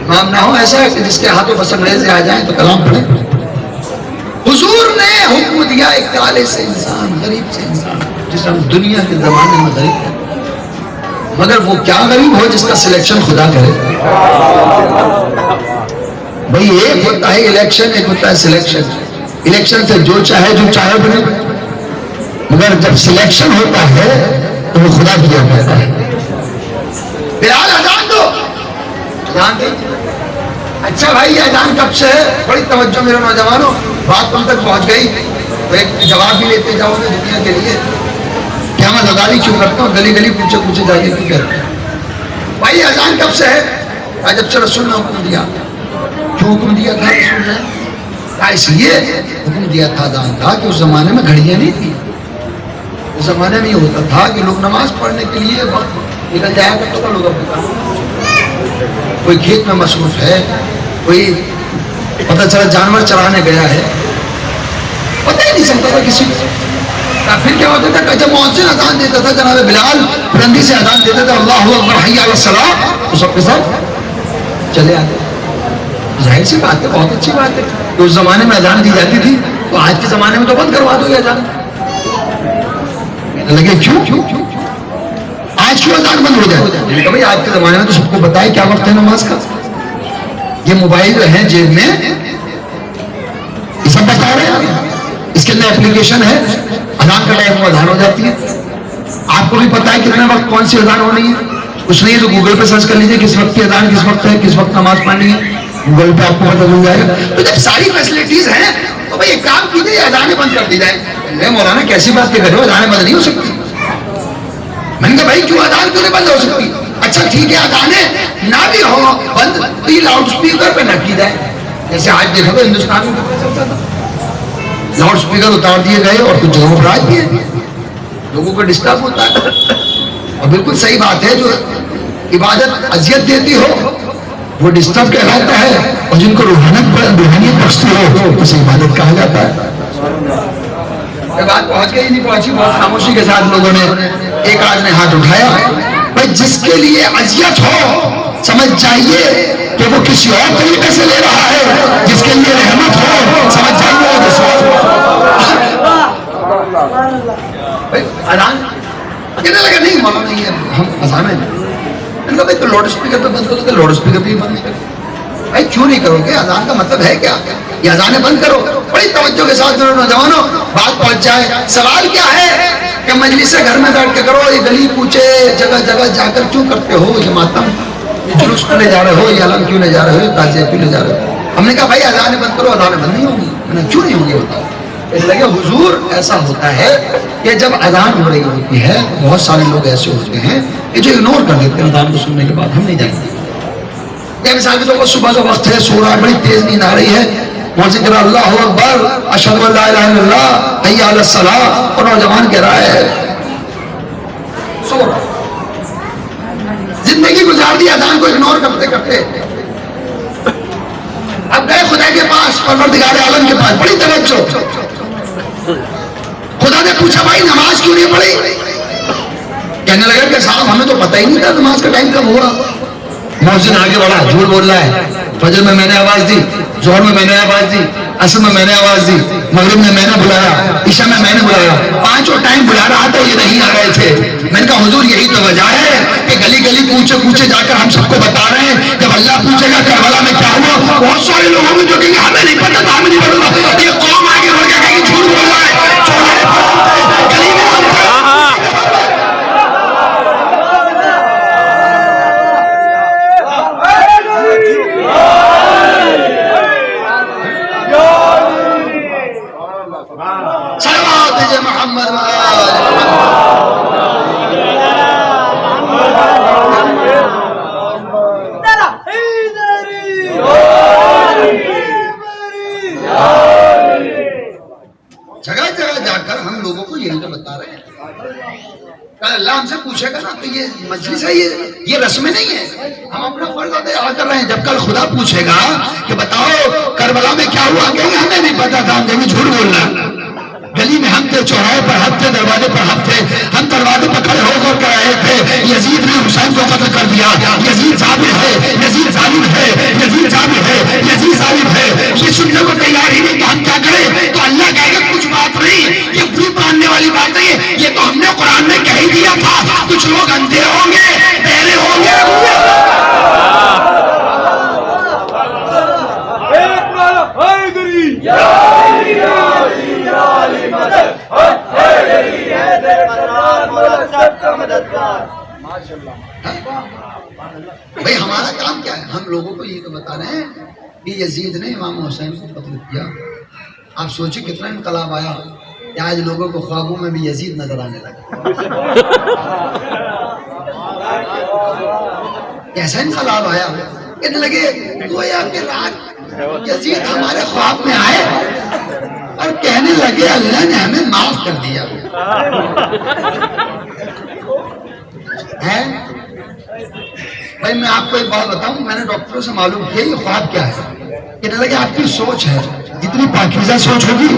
امام نہ ہو ایسا کہ جس کے ہاتھوں بس انگریزیں آ جائیں تو کلام پڑھے. حضور نے حکم دیا ایک کالے سے انسان, غریب سے انسان, جس ہم دنیا کے زمانے میں غریب ہے, مگر وہ کیا غریب ہو جس کا سلیکشن خدا کرے. بھئی ایک ہوتا ہے الیکشن, ایک ہوتا ہے سلیکشن. الیکشن سے جو چاہے بنے, مگر جب سلیکشن ہوتا ہے تو وہ خدا کیا کرتا ہے. بلال اذان دو، اذان دی. اچھا بھائی یہ اذان کب سے ہے؟ بڑی توجہ میرے نوجوانوں، بات تم تک پہنچ گئی تو ایک جواب بھی لیتے جاؤ گے دنیا کے لیے. کیا میں لگالی کیوں کرتا ہوں، گلی گلی پوچھے پوچھے جا کے کیوں کرتا ہوں؟ بھائی اذان کب سے ہے؟ جب سے رسول نے حکم دیا. کیوں حکم دیا تھا رسول نے؟ اس لیے حکم دیا تھا اذان کا کہ اس زمانے میں گھڑیاں نہیں تھی. اس زمانے میں یہ ہوتا تھا کہ لوگ نماز پڑھنے کے لیے وقت نکل جایا کرتا تھا. لوگ کوئی کھیت میں مصروف ہے، کوئی پتہ چلا جانور چرانے گیا ہے، پتہ ہی نہیں چلتا تھا کسی کو. پھر کیا ہوتا تھا کہ جب مؤذن اذان دیتا تھا، جناب بلال بلندی سے اذان دیتا تھا اللہ اکبر حی علی الصلاۃ، تو سب کے ساتھ چلے آتے. ظاہر سی بات ہے، بہت اچھی بات ہے کہ اس زمانے میں اذان دی جاتی تھی، تو آج کے زمانے میں تو بند کروا دو یہ اذان. لگے کیوں آج کیوں اذان بند ہو جائے؟ میں نے کہا بھائی آج کے زمانے میں تو سب کو بتائے کیا وقت ہے نماز کا. یہ موبائل ہے جیب میں، یہ سب بتا رہے ہیں، اس کے اندر اپلیکیشن ہے، اذان کا ٹائم اذان ہو جاتی ہے. آپ کو بھی پتا ہے کتنے وقت کون سی اذان ہونی ہے. کچھ نہیں ہے تو گوگل پہ سرچ کر لیجئے کس وقت کی اذان کس وقت ہے، کس وقت نماز پڑھنی ہے، گوگل پہ آپ کو پتہ چل جائے گا. تو جب ساری فیسلٹیز ہیں تو بھائی ایک کام کیجیے یہ اذانیں بند کر دی جائیں. مولانا کیسی بات کر رہے ہو، اذانیں بند نہیں ہو سکتی. میں نے کہا بھائی کیوں اذان کیوں نہیں بند ہو سکتی؟ اچھا ٹھیک ہے اذانیں نہ بھی ہو بند تو یہ لاؤڈ اسپیکر پہ نہ کی جائے. جیسے آج دیکھو تو ہندوستان میں چلتا تھا، لاؤڈ اسپیکر اتار دیے گئے اور کچھ جگہوں پر آج بھی ہے، لوگوں کو ڈسٹرب ہوتا ہے. اور بالکل صحیح بات ہے، جو عبادت اذیت دیتی ہو وہ ڈسٹرب کہلاتا ہے، اور جن کو روحانیت بخشتی ہو اسے عبادت کہا جاتا ہے. بات پہنچ گئی نہیں پہنچی، بہت خاموشی کے ساتھ لوگوں نے ایک آدھ نے ہاتھ اٹھایا. بھائی جس کے لیے اذیت ہو سمجھ جائیے کہ وہ کسی اور طریقے سے لے رہا ہے، جس کے لیے رحمت ہو سمجھ جائیے وہ کسی اذان کہنے لگا نہیں مولانا نہیں ہے ہم اذان ہے. بھائی تو لاؤڈ اسپیکر پہ بند کرو تو لاؤڈ اسپیکر بھی بند نہیں کرو. بھائی کیوں نہیں کرو گے؟ اذان کا مطلب ہے کیا؟ یہ اذانیں بند کرو. بڑی توجہ کے ساتھ نوجوانوں بات پہنچ جائے. سوال کیا ہے کہ مجلس گھر میں بیٹھ کے کرو، یہ گلی کوچے جگہ جگہ جا کر کیوں کرتے ہو؟ یہ ماتم، یہ جلوس کیوں لے جا رہے ہو؟ یہ علم کیوں لے جا رہے ہو؟ تعزیہ کیوں لے جا رہے ہو؟ ہم نے کہا بھائی اذانیں بند کرو. اذانیں بند نہیں ہوں گی. میں نے کیوں نہیں ہوں گی بتاؤ. اس لگے حضور ایسا ہوتا ہے کہ جب اذان ہو رہی ہوتی ہے بہت سارے لوگ ایسے ہوتے ہیں کہ جو اگنور کر دیتے ہیں اذان کو سننے کے بعد. ہم نہیں جائیں گے. مثال کے طور پر صبح کا وقت ہے، سو رہا ہے، بڑی تیز نیند آ رہی ہے، وہاں سے کہہ رہا اللہ اکبر اشہد ان لا الہ الا اللہ حی علی الصلاۃ، اور نوجوان کہہ رہا ہے سو رہا. زندگی گزار دی اذان کو اگنور کرتے کرتے. اب گئے خدا کے پاس، پروردگار عالم کے پاس. بڑی توجہ. خدا نے پوچھا بھائی نماز کیوں نہیں پڑھی؟ کہنے لگا کہ صاحب ہمیں تو پتہ ہی نہیں تھا نماز کا ٹائم کب ہوا. مؤذن آگے بڑھا، جھوٹ بول رہا ہے. فجر میں نے آواز دی، ظہر میں نے آواز دی، عصر میں نے آواز دی، مغرب میں نے بلایا، عشاء میں نے بلایا. پانچوں ٹائم بلا رہا تھا، یہ نہیں آ رہے تھے. میں نے کہا حضور یہی تو وجہ ہے کہ گلی گلی پوچھے پوچھے جا کر ہم سب کو بتا رہے ہیں. جب اللہ پوچھے گا کربلا میں کیا ہوا، بہت سارے لوگوں میں جو کہیں گے ہمیں نہیں پتا تھا، ہمیں نہیں پتا تھا. یہ قوم آگے بڑھ کے کہیں جھوٹ بول رہا ہے. گلی میں اللہ ہم سے پوچھے گا نا تو یہ مجلس ہے، یہ رسمیں نہیں ہے. ہم اپنا فرض ادا کر رہے ہیں. جب کل خدا پوچھے گا کہ بتاؤ کربلا میں کیا ہوا، کہیں گے ہمیں نہیں پتا تھا، ہم کہیں گے جھوٹ بول رہا. گلی میں ہم تھے، چوراہے پر ہم تھے، دروازے پر ہم تھے. ہم دروازے پر کھڑے ہو کر رہے تھے یزید نے حسین کو قتل کر دیا، یزید ظالم ہے، یزید ظالم ہے، یزید ظالم ہے، یزید ظالم ہے. یہ سننے کو تیار ہی نہیں تو ہم کیا کریں؟ تو اللہ کہے گا کچھ بات نہیں، یہ بھول ماننے والی بات نہیں ہے، یہ تو ہم نے قرآن میں کہہ ہی دیا تھا. کچھ لوگ اندھے ہوں گے، بہرے ہوں گے. یا علی یا علی یا علی مدد، حیدری ہے بھائی ہمارا کام کیا ہے؟ ہم لوگوں کو یہ تو بتا رہے ہیں کہ یزید نے امام حسین کو قتل کیا. آپ سوچیں کتنا انقلاب آیا کہ آج لوگوں کو خوابوں میں بھی یزید نظر آنے لگا. کیسا انقلاب آیا؟ کہنے لگے گویا کہ رات یزید ہمارے خواب میں آئے اور کہنے لگے اللہ نے ہمیں معاف کر دیا ہے. بھائی میں آپ کو ایک بات بتاؤں، میں نے ڈاکٹروں سے معلوم کیا یہ خواب کیا ہے. کہنے لگے آپ کی سوچ ہے، جتنی پاکیزہ سوچ ہوگی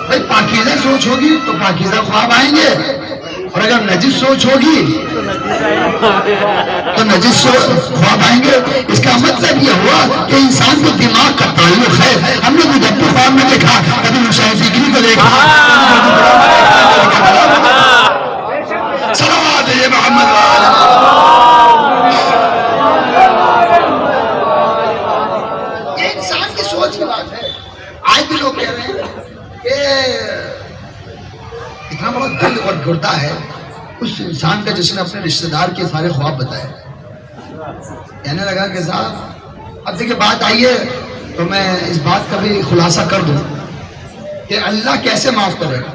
بھائی پاکیزہ سوچ ہوگی تو پاکیزہ خواب آئیں گے، اور اگر نجس سوچ ہوگی تو نجس خواب آئیں گے. اس کا مطلب یہ ہوا کہ انسان کو دماغ کا تعلق ہے. ہم نے بھی جب خواب میں دیکھا، کبھی مشاہد فکری کو دیکھا. صلوات محمد یہ انسان کی سوچ کی بات ہے. آج بھی لوگ کہہ رہے ہیں کہ اتنا بڑا دل اور گردہ ہے اس انسان کا جس نے اپنے رشتہ دار کے سارے خواب بتائے. کہنے لگا کہ صاحب اب دیکھیں بات آئیے تو میں اس بات کا بھی خلاصہ کر دوں کہ اللہ کیسے معاف کرے گا.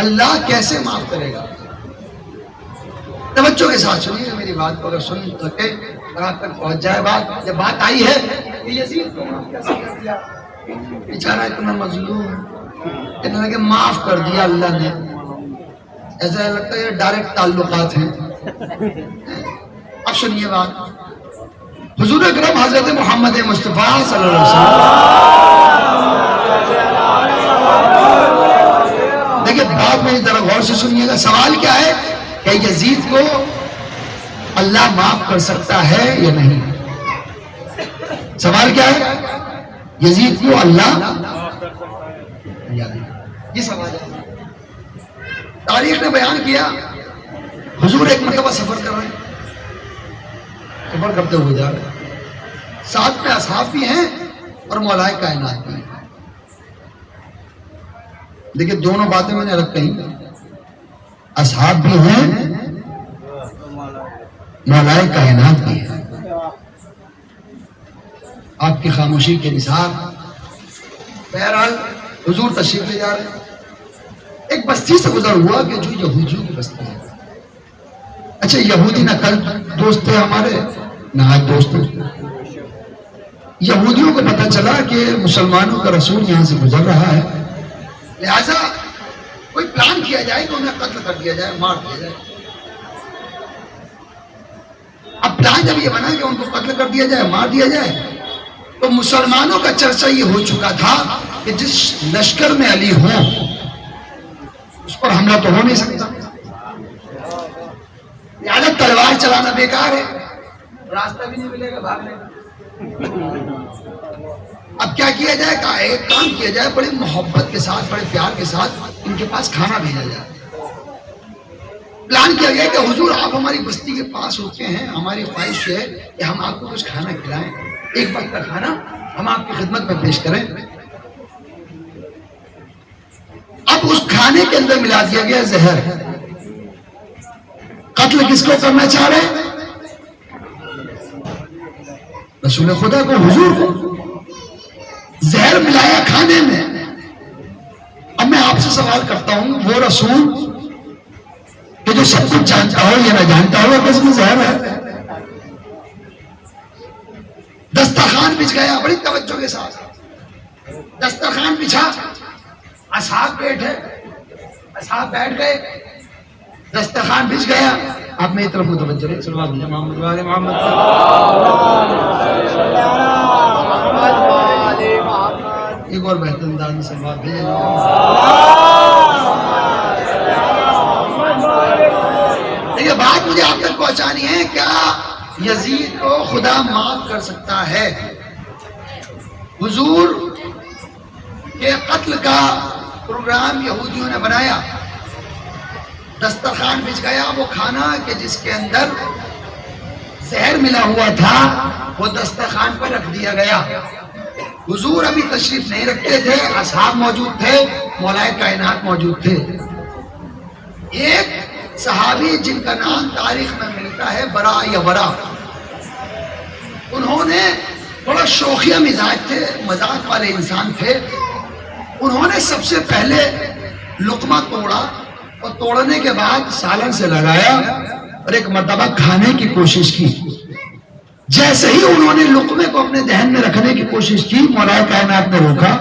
اللہ کیسے معاف کرے گا؟ توجہ کے ساتھ سنیے میری بات کو، اگر سن سکے اور آپ تک پہنچ جائے بات. جب بات آئی ہے کہ یزید کو معاف کیسے کر دیا، بیچارہ اتنا مظلوم، کہنے لگے معاف کر دیا اللہ نے. ایسا لگتا ہے ڈائریکٹ تعلقات ہیں. اب سنیے بات. حضور اکرم حضرت محمد مصطفیٰ صلی اللہ علیہ وسلم، دیکھیں بات میری طرف غور سے سنیے گا. سوال کیا ہے کہ یزید کو اللہ معاف کر سکتا ہے یا نہیں؟ سوال کیا ہے؟ یزید کو اللہ یہ سوال ہے. تاریخ نے بیان کیا حضور ایک مرتبہ سفر کر رہے ہیں، سفر کرتے ہوئے جا رہے ہیں، ساتھ میں اصحاب بھی ہیں اور مولائے کائنات بھی ہیں. دیکھیں دونوں باتیں میں نے رکھ کہیں، اصحاب بھی ہیں مولائے کائنات بھی ہیں. آپ کی خاموشی کے نثار. بہرحال حضور تشریف لے جا رہے ہیں. ایک بستی سے گزر ہوا کہ جو یہودیوں کی بستی ہے. اچھا یہودی نہ کل دوست تھے ہمارے نہ آج دوست ہیں. یہودیوں کو پتہ چلا کہ مسلمانوں کا رسول یہاں سے گزر رہا ہے، لہذا کوئی پلان کیا جائے کہ انہیں قتل کر دیا جائے، مار دیا جائے. اب پلان جب یہ بنا کہ ان کو قتل کر دیا جائے، مار دیا جائے، تو مسلمانوں کا چرچا یہ ہو چکا تھا کہ جس لشکر میں علی ہوں اس پر حملہ تو ہو نہیں سکتا، لہٰذا تلوار چلانا بیکار ہے، راستہ بھی نہیں ملے گا بھاگنے کا. اب کیا کیا جائے؟ کہ ایک کام کیا جائے، بڑی محبت کے ساتھ بڑے پیار کے ساتھ ان کے پاس کھانا بھیجا جائے. پلان کیا گیا کہ حضور آپ ہماری بستی کے پاس ہوتے ہیں، ہماری خواہش ہے کہ ہم آپ کو کچھ کھانا کھلائیں، ایک وقت کا کھانا ہم آپ کی خدمت میں پیش کریں. اب اس کھانے کے اندر ملا دیا گیا زہر. قتل کس کو کرنا چاہ رہے ہیں؟ رسول خدا کو، حضور کو. زہر ملایا کھانے میں. اب میں آپ سے سوال کرتا ہوں، وہ رسول کہ جو سب کچھ جانتا ہو یا نہ جانتا ہو کہ اس میں زہر ہے. دسترخوان بچھ گیا، بڑی توجہ کے ساتھ دسترخوان بچھا، اصحاب بیٹھے، اصحاب بیٹھ گئے، دسترخوان بچھ گیا. آپ میری طرف متوجہ رہے. صلی اللہ علیہ محمد. ایک اور بہتر انداز میں سلوات بھیجے. دیکھیے بات مجھے آپ تک پہنچانی ہے، کیا یزید کو خدا معاف کر سکتا ہے؟ حضور کے قتل کا پروگرام یہودیوں نے بنایا، دسترخوان بچھ گیا. وہ کھانا کہ جس کے اندر زہر ملا ہوا تھا وہ دسترخوان پر رکھ دیا گیا. حضور ابھی تشریف نہیں رکھتے تھے، اصحاب موجود تھے، مولائے کائنات موجود تھے. ایک صحابی جن کا نام تاریخ میں ملتا ہے برا یا برا، انہوں نے بڑا شوخیہ مزاج تھے، مذاق والے انسان تھے. انہوں نے سب سے پہلے لقمہ توڑا اور توڑنے کے بعد سالن سے لگایا اور ایک مرتبہ کھانے کی کوشش کی. جیسے ہی انہوں نے لقمے کو اپنے دہن میں رکھنے کی کوشش کی، مولائے کائنات نے روکا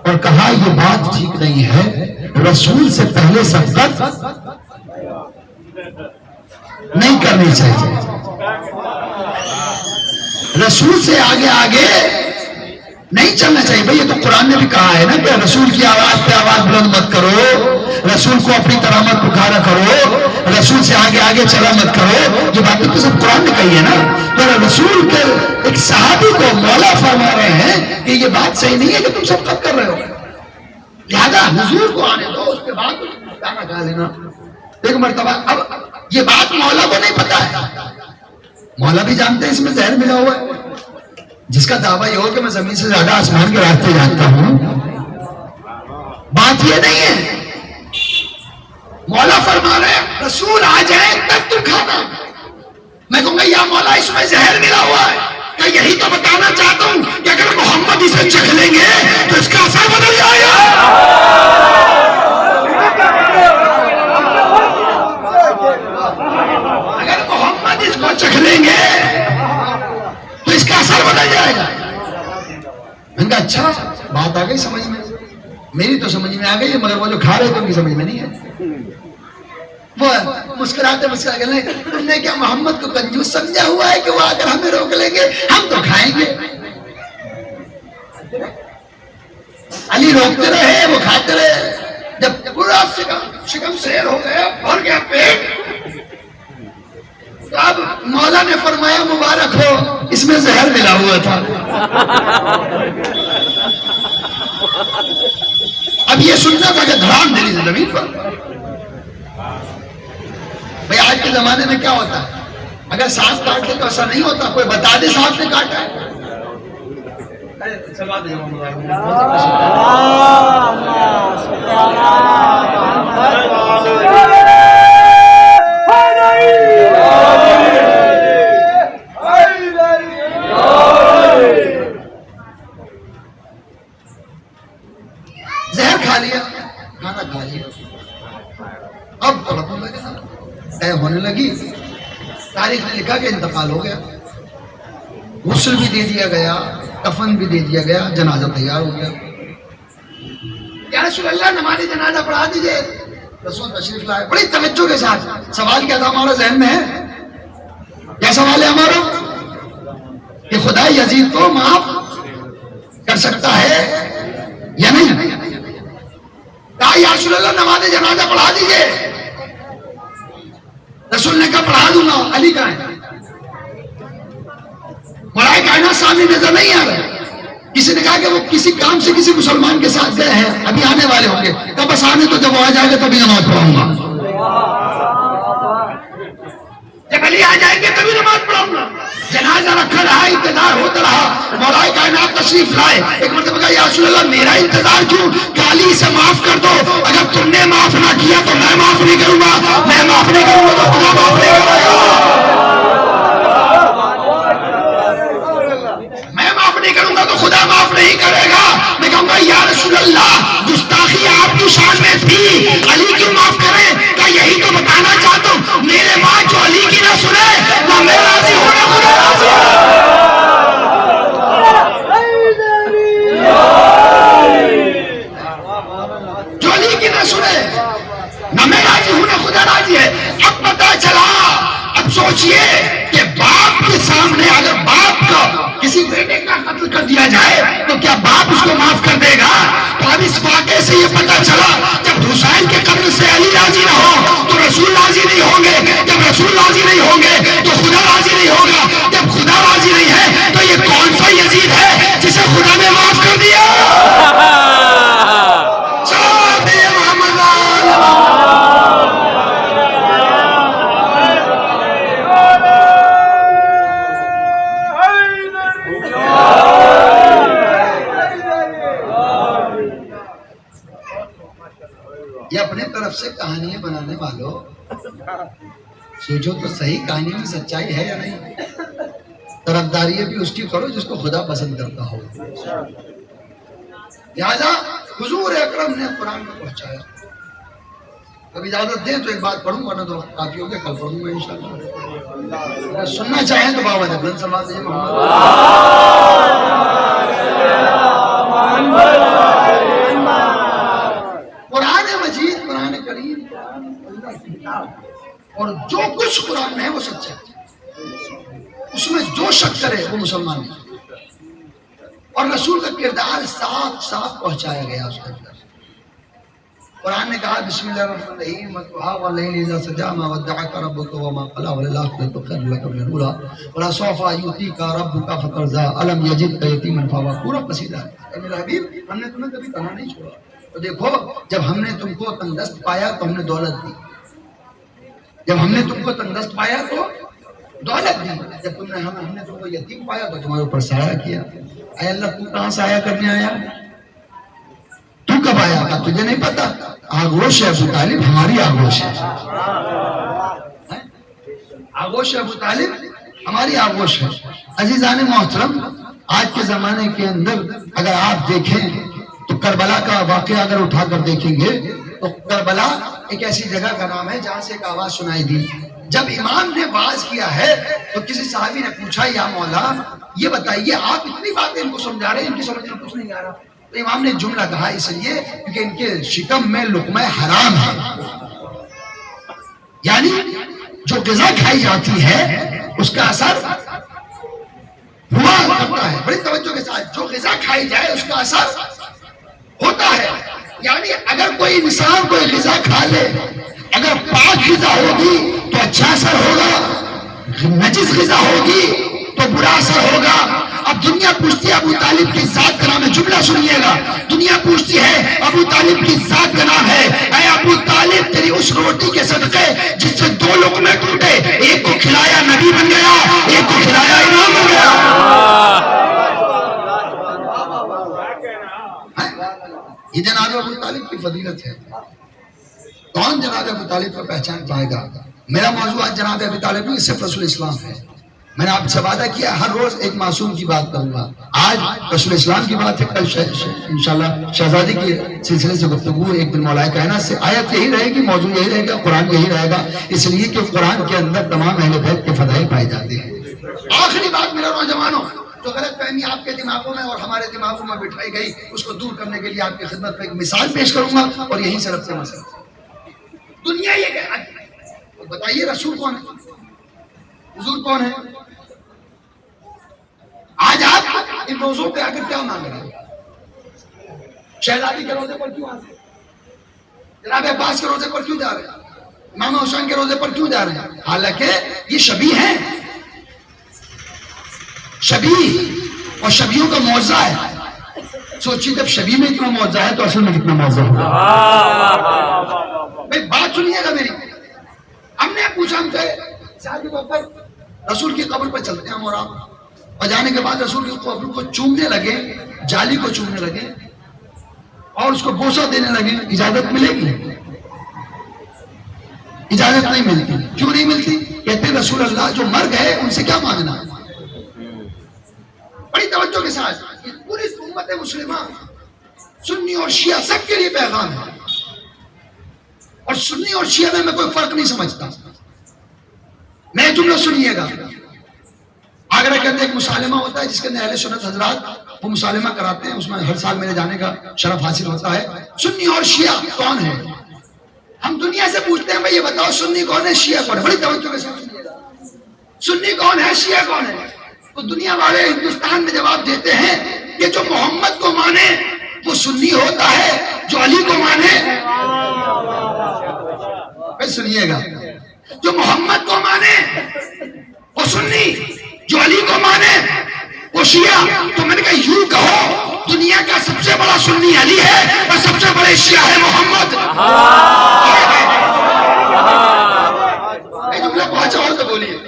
اور کہا یہ بات ٹھیک نہیں ہے، رسول سے پہلے سبقت نہیں کرنی چاہیے، رسول سے آگے آگے نہیں چلنا چاہیے. بھئی یہ تو قرآن نے بھی کہا ہے نا کہ رسول کی آواز پہ آواز بلند مت کرو، رسول کو اپنی طرح مت پکارا کرو، رسول سے آگے آگے چلا مت کرو. یہ باتیں تو سب قرآن نے کہی ہے نا. تو رسول کے ایک صحابی کو مولا فرما رہے ہیں کہ یہ بات صحیح نہیں ہے کہ تم سبقت کر رہے ہو، لہذا حضور کو آنے دو، اس کے بعد کھانا کھا لینا. ایک مرتبہ اب یہ بات مولا کو نہیں پتا ہے، مولا بھی جانتے ہیں اس میں زہر ملا ہوا ہے. جس کا دعویٰ یہ ہو کہ میں زمین سے زیادہ آسمان کے راستے جانتا ہوں، بات یہ نہیں ہے. مولا فرما رہے ہیں رسول آ جائیں تب تم کھانا. میں کہوں گا یا مولا اس میں زہر ملا ہوا ہے، کہ یہی تو بتانا چاہتا ہوں کہ اگر محمد اسے چکھ لیں گے تو اس کا اثر بدل جائے گا. اگر محمد اس کو چکھ لیں گے تو اس کا اثر بدل جائے گا. میں نے کہا اچھا بات آ گئی سمجھ میں، میری تو سمجھ میں آ گئی ہے، مگر وہ جو کھا رہے تو ان کی سمجھ میں نہیں ہے. وہ مسکراتے مسکراتے تم نے کیا محمد کو کنجوس سمجھا ہوا ہے کہ وہ اگر ہمیں روک لیں گے ہم تو کھائیں گے. علی روکتے رہے، وہ کھاتے رہے. جب پورا شکم سیر ہو گیا، بھر گیا پیٹ، تو اب مولا نے فرمایا مبارک ہو، اس میں زہر ملا ہوا تھا. اب یہ سننا تھا کہ دھڑام دلی سے زمین پر. بھئی آج کے زمانے میں کیا ہوتا ہے، اگر سانپ کاٹ لے تو ایسا نہیں ہوتا، کوئی بتا دے سانپ نے کاٹا ہے. زہر کھا لیا، کھانا کھا لیا، اب تڑپنے لگے، طے ہونے لگی. تاریخ نے لکھا کہ انتقال ہو گیا، غسل بھی دے دیا گیا، کفن بھی دے دیا گیا، جنازہ تیار ہو گیا. یا رسول اللہ نماز جنازہ پڑھا دیجئے. رسول تشریف لائے بڑی توجہ کے ساتھ. سوال کیا تھا ہمارا ذہن میں ہے؟ کیا سوال ہے ہمارا؟ کہ خدا یزید کو معاف کر سکتا ہے یا نہیں؟ کہا یا رسول اللہ نماز جنازہ پڑھا دیجئے. رسول نے کہا پڑھا دوں گا. علی کہاں ہے؟ مولائے کائنات سامنے نظر نہیں آ رہے. کسی نے کہا کہ وہ کسی کام سے کسی مسلمان کے ساتھ گئے ہیں، ابھی آنے والے ہوں گے. کہا بس آنے تو، جب وہ آ جائے گا تبھی نماز پڑھاؤں گا. جب علی آ جائیں گے تبھی نماز پڑھاؤں گا. جنازہ رکھا رہا، انتظار ہوتا رہا. مولائے کائنات تشریف لائے. ایک مرتبہ کہا یا رسول اللہ میرا انتظار کیوں؟ کہ علی سے معاف کر دو، اگر تم نے معاف نہ کیا تو میں معاف نہیں کروں گا، میں معاف نہیں کروں گا تو خدا معاف نہیں کرے گا. میں معاف نہیں کروں گا تو خدا معاف نہیں کرے گا. میں کہوں گا یا رسول اللہ گستاخی آپ کی شان میں تھی، علی کیوں معاف کریں؟ کہ یہی تو بتانا چاہتا ہوں، میرے ماں جو علی کی نہ سنے نہ میں راضی ہوں نہ خدا راضی ہوں. جو علی کی نہ سنے نہ میں راضی ہوں نہ خدا راضی ہے. اب پتا چلا، اب سوچئے کہ باپ کے سامنے اگر باپ کا کسی بیٹے کا قتل کر دیا جائے تو کیا باپ اس کو معاف کر دے گا؟ تو اب اس واقعے سے یہ پتا چلا جب حسین کے قتل سے علی راضی نہ ہو تو رسول راضی نہیں ہوں گے، جب رسول راضی نہیں ہوں گے تو خدا راضی نہیں ہوگا، جب خدا راضی نہیں ہے تو یہ کون سا یزید ہے جسے خدا نے معاف کر دیا؟ یہ اپنے طرف سے کہانیاں بنانے والوں سوچو تو صحیح، کہانی میں سچائی ہے یا نہیں؟ طرفداری بھی اس کی کرو جس کو خدا پسند کرتا ہو۔ لہذا حضور اکرم نے قرآن کو پہنچایا۔ اب اجازت دیں تو ایک بات پڑھوں، ورنہ تو وقت کافی ہو گیا، کل پڑھوں گا انشاءاللہ۔ اگر سننا چاہیں تو بابا جبرن سماعت ہے قرآن مجید، قرآن کریم اللہ کی کتاب، اور جو کچھ قرآن میں ہے وہ سچا ہے، اس میں جو شک کرے وہ مسلمان ہے۔ اور رسول کا کردار صاف صاف پہنچایا گیا اس کے اندر۔ قرآن نے کہا بسم اللہ الرحمن الرحیم والضحیٰ واللیل اذا سجی ما ودعک ربک وما قلی وللآخرۃ خیر لک من الاولی ولسوف یعطیک ربک فترضی الم یجدک یتیما فآوی، پورا قصیدہ ہے۔ اے میرے حبیب، ہم نے تمہیں کبھی تنہا نہیں چھوڑا۔ تو دیکھو، جب ہم نے تم کو تندرست پایا تو ہم نے دولت دی، جب ہم نے تم کو تندرست پایا تو دولت دی، جب ہم نے تم کو یتیم پایا تو تمہارے اوپر سایہ کیا۔ اے اللہ، تو کہاں سایہ کرنے آیا؟ تو کب آیا تھا؟ تجھے نہیں پتا؟ آغوش ابو طالب ہماری آغوش ہے، آغوش ابو طالب ہماری آغوش ہے۔ عزیزان محترم، آج کے زمانے کے اندر اگر آپ دیکھیں تو کربلا کا واقعہ اگر اٹھا کر دیکھیں گے تو کربلا ایک ایسی جگہ کا نام ہے جہاں سے ایک آواز سنائی دی۔ جب امام نے واز کیا ہے تو کسی صحابی نے پوچھا، یا مولا یہ بتائیے آپ اتنی باتیں ان کو سمجھا رہے ہیں، ان کی سمجھ میں کچھ نہیں آ رہا۔ تو امام نے جملہ کہا اس لیے کیونکہ ان کے شکم میں لقمہ حرام ہے، یعنی جو غذا کھائی جاتی ہے اس کا اثر ہوا کرتا ہے۔ بڑی توجہ کے ساتھ، جو غذا کھائی جائے اس کا اثر ہوتا ہے، یعنی اگر کوئی انسان کوئی غذا کھا لے، اگر پاک غذا ہوگی تو اچھا اثر ہوگا، نجس غذا ہوگی تو برا اثر ہوگا۔ اب دنیا پوچھتی ہے ابو طالب کی ذات کا نام ہے، جملہ سنیے گا، دنیا پوچھتی ہے ابو طالب کی ذات کا نام ہے، اے ابو طالب تیری اس روٹی کے صدقے جس سے دو لقمے ٹوٹے، ایک کو کھلایا نبی بن گیا، ایک کو کھلایا امام بن گیا۔ یہ جناب ابو طالب کی فضیلت ہے۔ کون جناب ابو طالب کو پہچان پائے گا؟ میرا موضوع آج جناب ابو طالب نہیں، صرف رسول اسلام ہے۔ میں نے آپ سے وعدہ کیا ہر روز ایک معصوم کی بات کروں گا۔ آج رسول اسلام کی بات ہے، کل انشاءاللہ شہزادی کی سلسلے سے گفتگو، ایک دن مولا کائنات سے۔ آیت یہی رہے گی، موضوع یہی رہے گا، قرآن یہی رہے گا، اس لیے کہ قرآن کے اندر تمام اہل بیت کے فضائل پائے جاتے ہیں۔ آخری بات میرے نوجوانوں، جو غلط فہمی آپ کے دماغوں میں اور ہمارے دماغوں میں بٹھائی گئی، اس کو دور کرنے کے لیے آپ کی خدمت میں ایک مثال پیش کروں گا اور یہیں سے رب سے مسئلہ۔ دنیا یہ کہتی ہے، بتائیے رسول کون ہے؟ حضور کون ہے؟ آج آپ ان روزوں پہ آ کر کیا مانگ رہے ہیں؟ شہزادی کے روزے پر کیوں آتے ہیں؟ جناب عباس کے روزے پر کیوں جا رہے ہیں؟ امام حسین کے روزے پر کیوں جا رہے ہیں؟ حالانکہ یہ شبیہ ہیں، شبیہ، اور شبیہوں کا معجزہ ہے۔ سوچیے جب شبیہ میں اتنا معجزہ ہے تو اصل میں کتنا معجزہ ہوگا۔ بھئی بات سنیے گا میری۔ ہم نے پوچھا، ہم کہے صحابی بکر رسول کی قبر پر چلتے ہیں ہم اور آپ، اور جانے کے بعد رسول کی قبر کو چومنے لگے، جالی کو چومنے لگے اور اس کو بوسہ دینے لگے، اجازت ملے گی؟ اجازت نہیں ملتی۔ کیوں نہیں ملتی؟ کہتے رسول اللہ جو مر گئے ان سے کیا مانگنا؟ بڑی توجہ کے ساتھ، پوری امت مسلمہ سنی اور شیعہ سب کے لیے پیغام ہے، اور سنی اور شیعہ میں کوئی فرق نہیں سمجھتا۔ میں جملہ سنیے گا، آگرہ کے اندر ایک مسالمہ ہوتا ہے جس کے اندر اہل سنت حضرات وہ مسالمہ کراتے ہیں، اس میں ہر سال میرے جانے کا شرف حاصل ہوتا ہے۔ سنی اور شیعہ کون ہے؟ ہم دنیا سے پوچھتے ہیں بھئی یہ بتاؤ سنی کون ہے، شیعہ کون ہے؟ بڑی توجہ کے ساتھ سنیے گا، سنی کون ہے، شیعہ کون ہے؟ تو دنیا والے ہندوستان میں جواب دیتے ہیں کہ جو محمد کو مانے وہ سنی ہوتا ہے، جو علی کو مانے، سنیے گا، جو محمد کو مانے وہ سنی، جو علی کو مانے وہ شیعہ۔ تو میں نے کہا یوں کہو دنیا کا سب سے بڑا سنی علی ہے اور سب سے بڑے شیعہ ہے محمد۔ جملہ پہنچا ہو تو بولیے،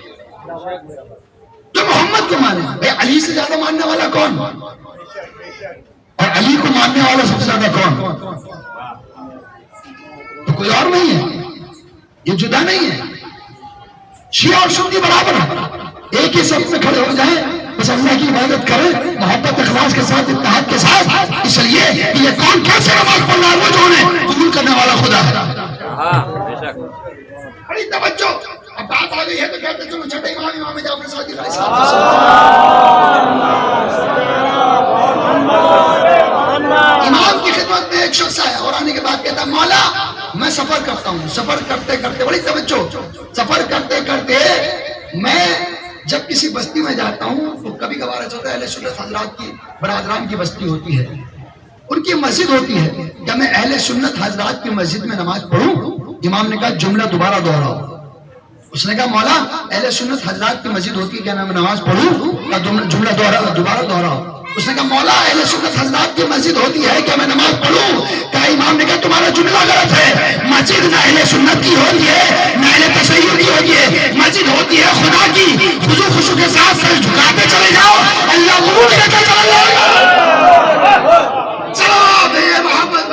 جو محمد کو مانے۔ بھئی علی سے زیادہ ماننے والا کون، اور علی کو ماننے والا سب سے زیادہ کون؟ کوئی اور نہیں ہے، یہ جدا نہیں ہے. شیعہ اور سنی برابر ہے، ایک ہی صف میں کھڑے ہو جائیں، بس اللہ کی عبادت کریں محبت اخلاص کے ساتھ، اتحاد کے ساتھ. اس لیے یہ کون کیسے نماز پڑھ رہا ہے، وہ جو انہیں قبول کرنے والا خدا ہے. بڑی توجہ. اب بات آ گئی ہے تو کہتے ہیں چلو چھٹے امام جعفر صادق علیہ السلام. امام کی خدمت میں ایک شخص آیا اور آنے کے بعد کہتا مولا میں سفر کرتا ہوں، سفر کرتے کرتے، بڑی توجہ، سفر کرتے کرتے میں جب کسی بستی میں جاتا ہوں تو کبھی کبھار ایسا ہوتا ہے اہل سنت حضرات کی برادران کی بستی ہوتی ہے، ان کی مسجد ہوتی ہے. جب میں اہل سنت حضرات کی مسجد میں نماز پڑھوں، امام نے کہا جملہ دوبارہ دہراؤ. اس نے کہا مولا اہل سنت حضرات کی مسجد ہوتی ہے، کیا میں نماز پڑھوں؟ جملہ دوبارہ دہراؤ. اس نے کہا مولا اہل سنت حضرات کی مسجد ہوتی ہے، کیا میں نماز پڑھوں؟ کہا امام نے کہا تمہارا جملہ غلط ہے. مسجد نہ اہل سنت کی ہوتی ہے نہ اہل تشیع کی ہوتی ہے، مسجد ہوتی ہے خدا کی. خضوع خشوع کے ساتھ سر جھکاتے چلے جاؤ، اللہ قبول کرتا چلا جائے گا. سلام ہے محمد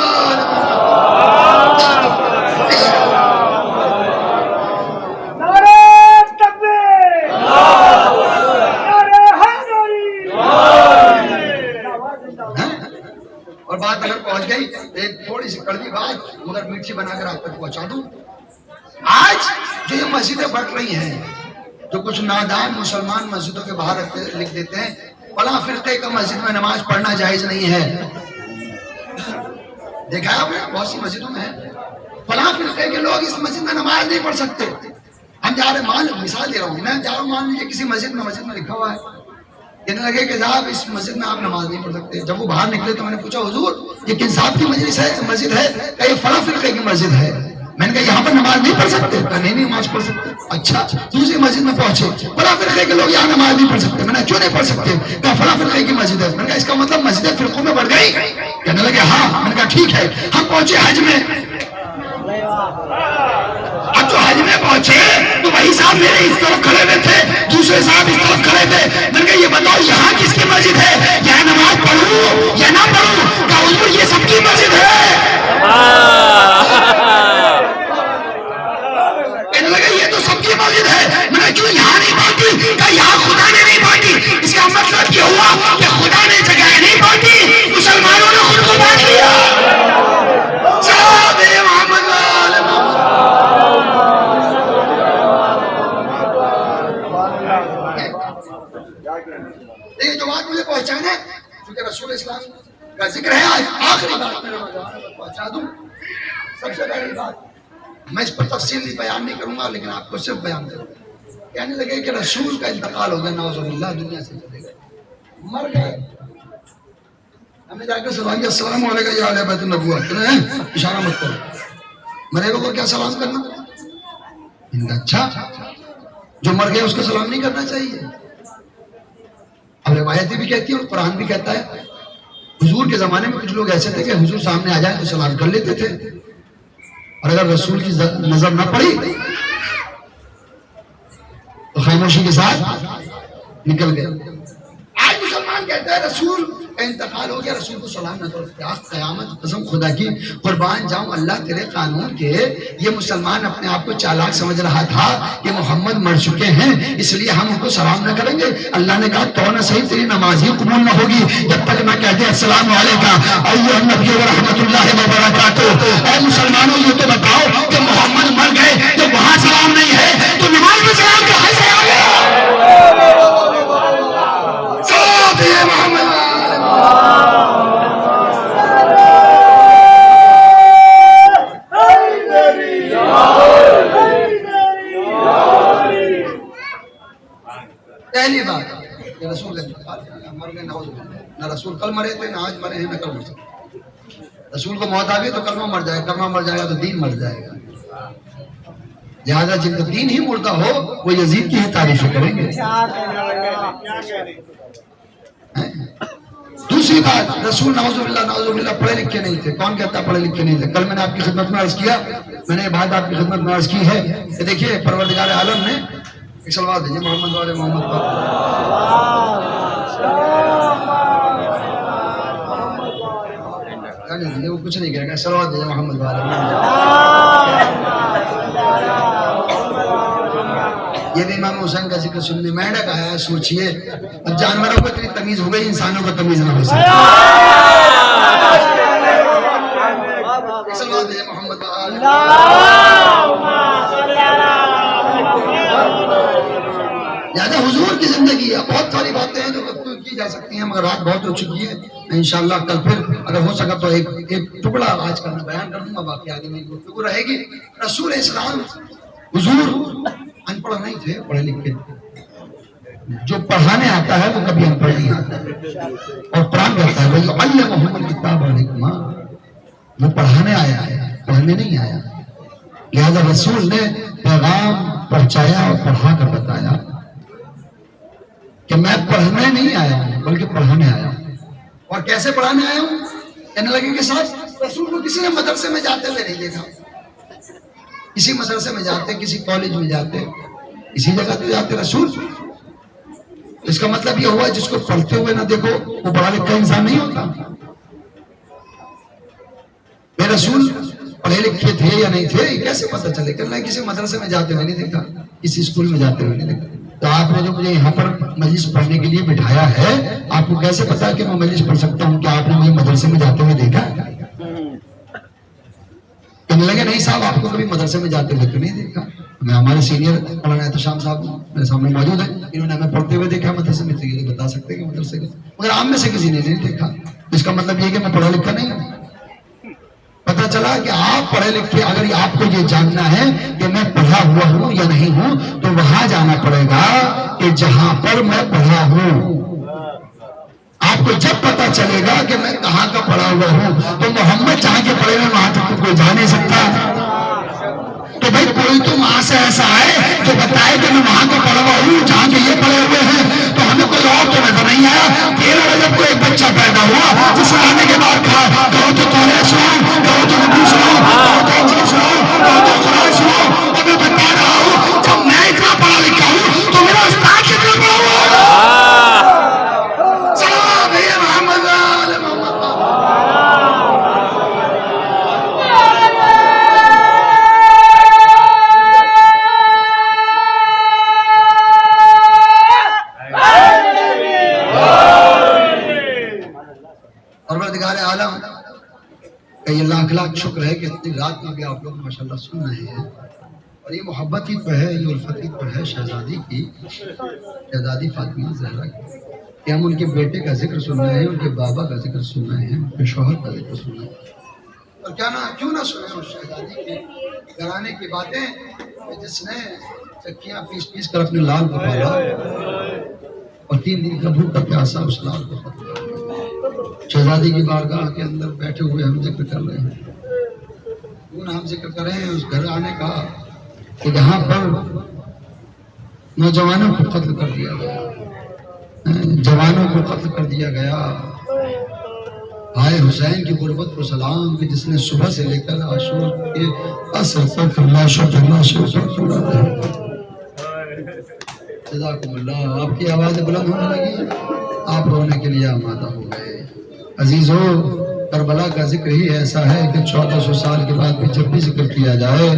اور بات اگر پہنچ گئی ایک تھوڑی سی کڑوی بات مگر میٹھی بنا کر آپ تک پہنچا دوں. آج جو یہ مسجدیں بٹ رہی ہیں، جو کچھ نادان مسلمان مسجدوں کے باہر لکھ دیتے ہیں فلاں فرقے کا مسجد میں نماز پڑھنا جائز نہیں ہے. دیکھا ہے آپ نے بہت سی مسجدوں میں ہے فلاں فرقے کے لوگ اس مسجد میں نماز نہیں پڑھ سکتے. ہم جا رہے مثال دے رہا ہوں، میں جا رہا ہوں مان لیجیے کسی مسجد میں لکھا ہوا ہے، کہنے لگے کہ صاحب اس مسجد میں آپ نماز نہیں پڑھ سکتے. جب وہ باہر نکلے تو میں نے پوچھا حضور یہ کن صاحب کی مسجد ہے؟ کہ یہ فلاں فرقے کی مسجد ہے. میں نے کہا یہاں پر نماز نہیں پڑھ سکتے؟ کہا نہیں نماز پڑھ سکتے. اچھا دوسری مسجد میں پہنچے فلاں فرقے کے لوگ یہاں نماز نہیں پڑھ سکتے. میں نے کیوں نہیں پڑھ سکتے؟ کہا فلاں فرقے کی مسجد ہے. میں نے کہا اس کا مطلب مسجد فرقوں میں بڑھ گئی؟ کہنے لگے ہاں. میں نے کہا ٹھیک ہے. ہم پہنچے حج میں. اب جو حج میں پہنچے تو وہی صاحب میرے اس طرف کھڑے ہوئے تھے، دوسرے صاحب اس طرف کھڑے تھے. میں نے کہا یہ بتاؤ یہاں کس کی مسجد ہے؟ یہاں نماز پڑھوں یا نہ پڑھوں؟ کہا حضور یہ سب کی مسجد ہے. کہنے لگا یہ تو سب کی مسجد ہے. میں نے کیوں یہاں نہیں بانٹی؟ کہا یہاں خدا نے نہیں بانٹی. اس کا مطلب یہ ہوا کہ خدا نے جگہ نہیں بانٹی، مسلمانوں نے خود کو بانٹ لیا. جو بات مجھے پہنچانا ہے کیونکہ رسول اسلام کا ذکر ہے، آج آخری بات میں پہنچا دوں. سب سے پہلی بات میں اس پر تفصیلی بیان نہیں کروں گا لیکن آپ کو صرف بیان کروں گا. کہنے لگے کہ رسول کا انتقال ہو گیا، نعوذ باللہ دنیا سے چلے گئے، مر گئے. ہمیں جا کے سلام کیا السلام علیکم یا اہل بیت النبوۃ. اشارہ مت کرو، مرے کو کیا سلام کرنا؟ اچھا جو مر گئے اس کو سلام نہیں کرنا چاہیے؟ اب روایتیں بھی کہتی ہیں اور قرآن بھی کہتا ہے. حضور کے زمانے میں کچھ لوگ ایسے تھے کہ حضور سامنے آ جائے تو سلام کر لیتے تھے، اور اگر رسول کی نظر نہ پڑی تو خاموشی کے ساتھ نکل گئے. آج مسلمان کہتا ہے رسول کا انتقال ہو گیا، رسول کو سلام نہ کرو. قیامت قسم خدا کی قربان جاؤں اللہ تیرے قانون کے. یہ مسلمان اپنے آپ کو چالاک سمجھ رہا تھا کہ محمد مر چکے ہیں اس لیے ہم ان کو سلام نہ کریں گے. اللہ نے کہا تو نہ صحیح تیری نماز ہی قبول نہ ہوگی جب تک نہ کہہ دے السلام علیکم ایھا النبی ورحمۃ اللہ وبرکاتہ. اے مسلمانوں یہ تو بتاؤ کہ محمد مر گئے تو وہاں سلام نہیں ہے تو نماز میں سلام کہاں سے آ گیا؟ پہلی بات کہ رسول مر گئے، نہ رسول کل مرے تھے نہ آج مرے ہیں نہ کل مر سکتے. رسول کو موت آ گئی تو کلمہ مر جائے گا، کلمہ مر جائے گا تو دین مر جائے گا. لہٰذا جن کا دین ہی مردہ ہو وہ یزید کی ہی تعریفیں کریں گے. دوسری بات رسول نعوذ باللہ پڑھے لکھے نہیں تھے. کون کہتا پڑھے لکھے نہیں تھے؟ کل میں نے آپ کی خدمت میں عرض کیا، میں نے بات آپ کی خدمت میں عرض کی ہے کہ دیکھیے پروردگار عالم نے ایک صلوات دیجیے محمد والے محمد پر. آگے دیجیے، وہ کچھ نہیں کہے گا، صلوات دیجیے محمد والے۔ یہ بھی امام حسین کا ذکر سننے میڈک آیا ہے، سوچئے اب جانوروں کو اتنی تمیز ہو گئی، انسانوں کو تمیز نہ ہو سکتی۔ صلوات دیجیے محمد والے۔ لہذا حضور کی زندگی ہے، بہت ساری باتیں ہیں جو گفتگو کی جا سکتی ہیں، مگر رات بہت ہو چکی ہے۔ انشاءاللہ کل پھر اگر ہو سکا تو ایک ٹکڑا آج کا میں بیان کر دوں گا، باقی آگے میری گفتگو رہے گی۔ رسول اسلام حضور ان پڑھ نہیں تھے، پڑھے لکھے تھے۔ جو پڑھانے آتا ہے وہ کبھی ان پڑھ نہیں آتا، اور قرآن کہتا ہے وَيُعَلِّمُهُمُ الْكِتَابَ وَالْحِكْمَةَ، وہ پڑھانے آیا ہے، پڑھنے نہیں آیا۔ لہذا رسول نے پیغام پہنچایا اور پڑھا کر بتایا کہ میں پڑھنے نہیں آیا ہوں بلکہ پڑھانے آیا ہوں۔ اور کیسے پڑھانے آیا ہوں؟ کہنے لگے کہ صاحب رسول کو کسی نے مدرسے میں جاتے ہوئے نہیں دیکھا، کسی مدرسے میں جاتے، کسی کالج میں جاتے، اسی جگہ تو جاتے رسول۔ اس کا مطلب یہ ہوا جس کو پڑھتے ہوئے نہ دیکھو وہ پڑھا لکھا انسان نہیں ہوتا۔ میرے رسول پڑھے لکھے تھے یا نہیں تھے یہ کیسے پتہ چلے؟ کہ میں کسی مدرسے میں جاتے ہوئے نہیں دیکھا، کسی اسکول میں جاتے ہوئے نہیں دیکھا۔ تو آپ نے جو مجھے یہاں پر مجلس پڑھنے کے لیے بٹھایا ہے، آپ کو کیسے پتا کہ میں مجلس پڑھ سکتا ہوں؟ کہ آپ نے مجھے مدرسے میں جاتے ہوئے دیکھا؟ کہنے لگے نہیں صاحب آپ کو کبھی مدرسے میں جاتے ہوئے تو نہیں دیکھا۔ میں ہمارے سینئر مولانا احتشام صاحب میرے سامنے موجود ہیں، انہوں نے ہمیں پڑھتے ہوئے دیکھا مدرسے میں، تو یہ بتا سکتے کہ مدرسے میں، مگر عام میں سے کسی نے نہیں دیکھا۔ اس کا مطلب یہ کہ میں پڑھا لکھا نہیں ہوں۔ پتا چلا کہ آپ پڑھے لکھے، اگر آپ کو یہ جاننا ہے کہ میں پڑھا ہوا ہوں یا نہیں ہوں تو وہاں جانا پڑے گا کہ جہاں پر میں پڑھا ہوں۔ آپ کو جب پتا چلے گا کہ میں کہاں کا پڑھا ہوا ہوں تو محمد جہاں کے پڑھے ہوئے وہاں تک تو کوئی جا نہیں سکتا۔ تو بھائی کوئی تو وہاں سے ایسا ہے جو بتائے کہ میں وہاں کا پڑھا ہوا ہوں جہاں کے یہ پڑھے ہوئے ہیں، تو ہمیں کوئی اور تو نظر نہیں آیا۔ 13 بجے کوئی ایک بچہ پیدا ہوا جس نے آنے کے بعد کہا کہو تو قرآن سنو، کہو تو حدیث سنو، کہو تو انجیل سنو، کہو تو قرآن سنو۔ اور میں بتا رہا ہوں جب میں اتنا پڑھا لکھا ہوں تو میرا استاد کتنا پڑھا ہوا ہے؟ سلام ہے محمد آل محمد۔ پروردگار عالم کہ یہ لاکھ لاکھ شکر ہے کہ اتنی رات میں بھی آپ لوگ ماشاءاللہ سن رہے ہیں، اور یہ محبت ہی تو ہے، یہ الفت ہی تو ہے شہزادی کی، شہزادی فاطمہ زہرا کی، کہ ہم ان کے بیٹے کا ذکر سن رہے ہیں، ان کے بابا کا ذکر سن رہے ہیں، ان کے شوہر کا ذکر سن رہے ہیں، اور کیوں نہ سنیں اس شہزادی کے گھرانے کی باتیں جس نے چکیاں پیس پیس کر اپنے لال کو پالا اور 3 دن کا بھوکا پیاسا اس لال کو ختم۔ شہزادی کی بارگاہ کے اندر بیٹھے ہوئے ہم ذکر کر رہے ہیں، کیوں ہم ذکر کر رہے ہیں اس گھر آنے کا کہ جہاں پر نوجوانوں کو قتل کر دیا گیا، جوانوں کو قتل کر دیا گیا۔ بھائی حسین کی غربت کو سلام کہ جس نے صبح سے لے کر عاشور کے عصر تک لاشوں پہ لاشوں توڑا ہے۔ جزاکم اللہ۔ آپ کی آواز بلند ہونے لگی، آپ رونے کے لیے آمادہ ہو گئے۔ عزیزو کربلا کا ذکر ہی ایسا ہے کہ 1400 سال کے بعد بھی جب بھی ذکر کیا جائے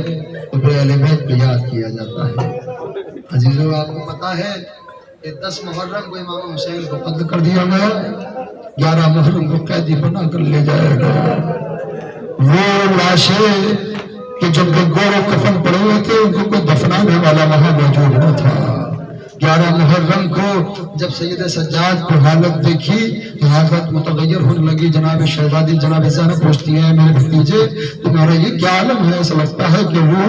تو پھر اہل بیت کو یاد کیا جاتا ہے۔ عزیزو آپ کو پتا ہے کہ 10 محرم کو امام حسین کو قتل کر دیا گیا، 11 محرم کو قیدی بنا کر لے جایا گیا۔ وہ لاشیں کہ جب گور و کفن پڑے ہوئے تھے ان کو کوئی دفنانے والا وہاں موجود نہ تھا۔ 11 محرم کو جب سید سجاد کو حالت دیکھی تو حالت متغیر ہونے لگی۔ جناب شہزادی جناب زینب پوچھتی ہیں میرے بھتیجے تمہارا یہ کیا عالم ہے؟ ایسا لگتا ہے کہ وہ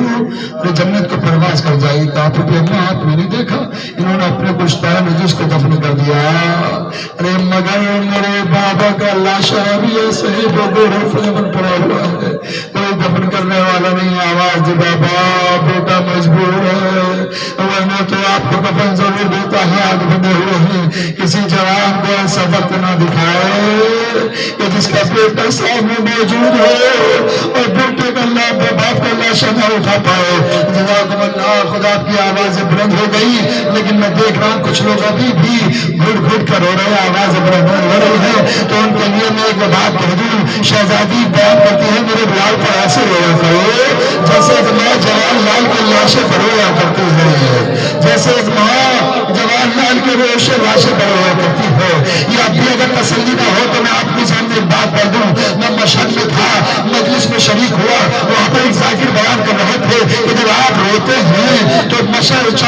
جنت کو پرواز کر جائے گی۔ آپ نے آپ نے نہیں دیکھا انہوں نے اپنے گشتار میں جس کو دفن کر دیا۔ ارے مگر میرے بابا کا لاشا بھی ایسے ہی بغیر پڑا ہوا ہے، کوئی دفن کرنے والا نہیں۔ آواز بابا بیٹا مجبور ہے، ورنہ تو آپ کو کفن ضرور دیتا ہے۔ آگ بندے ہوئے ہیں، کسی جوان کو ایسا وقت نہ دکھائے کہ جس کا بیٹا سامنے موجود ہو اور بیٹے کا اللہ باپ کا لاشا نہ اٹھا پائے. جزاکم اللہ. خدا کی آواز بلند ہو گئی لیکن میں دیکھ رہا ہوں کچھ لوگ ابھی بھی گھٹ گھٹ کر رو رہے ہیں, آواز بلند ہو رہی ہے. تو ان کے لیے میں ایک بات کہہ دوں. شہزادی بیان کرتی ہے میرے بلال پر ایسے رویا کرو جیسے ایک ماں جوان لال کے لاشے پر رویا کرتی ہے, جیسے ایک ماں جوان لال کے روشے لاشے پر رویا کرتی ہے. یہ اب بھی اگر تسلی نہ ہو تو میں آپ کے سامنے ایک بات کر دوں. میں مشہد میں تھا, مجلس میں شریک ہوا, وہاں پر ایک ذاکر بیان کر رہے تھے کہ جب آپ روتے ہیں تو مشہد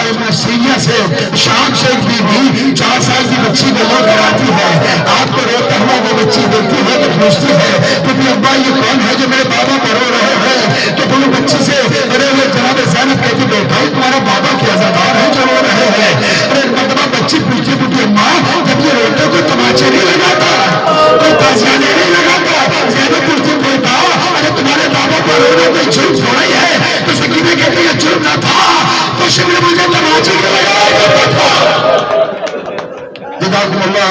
سیریا سے شام سے ایک بیوی 4 سال کی بچی کو لے کر آتی ہے. آپ کو روتا ہوا وہ بچی دیکھتی ہے تو پوچھتی ہے کہ ابا یہ کون ہے جو میرے بابا پر رو رہے ہیں؟ تو وہ بچی سے ارے وہ جناب زینب کہتی بیٹا یہ تمہارا بابا کے عزادار ہے جو رو رہے ہیں. ارے مرتبہ بچی پوچھتی پوچھتی ماں جب یہ روتے کوئی تماچے نہیں لگاتا, کوئی تازیانے نہیں لگاتا؟ زینب پوچھتی بیٹا ارے تمہارے بابا پر رونا کوئی جرم تھوڑا ہی ہے. تو سکینہ کہتی ہے جرم نہ تھا تو شبر مجھے تماچے کے لگایا کرتا تھا. جزاکم اللہ.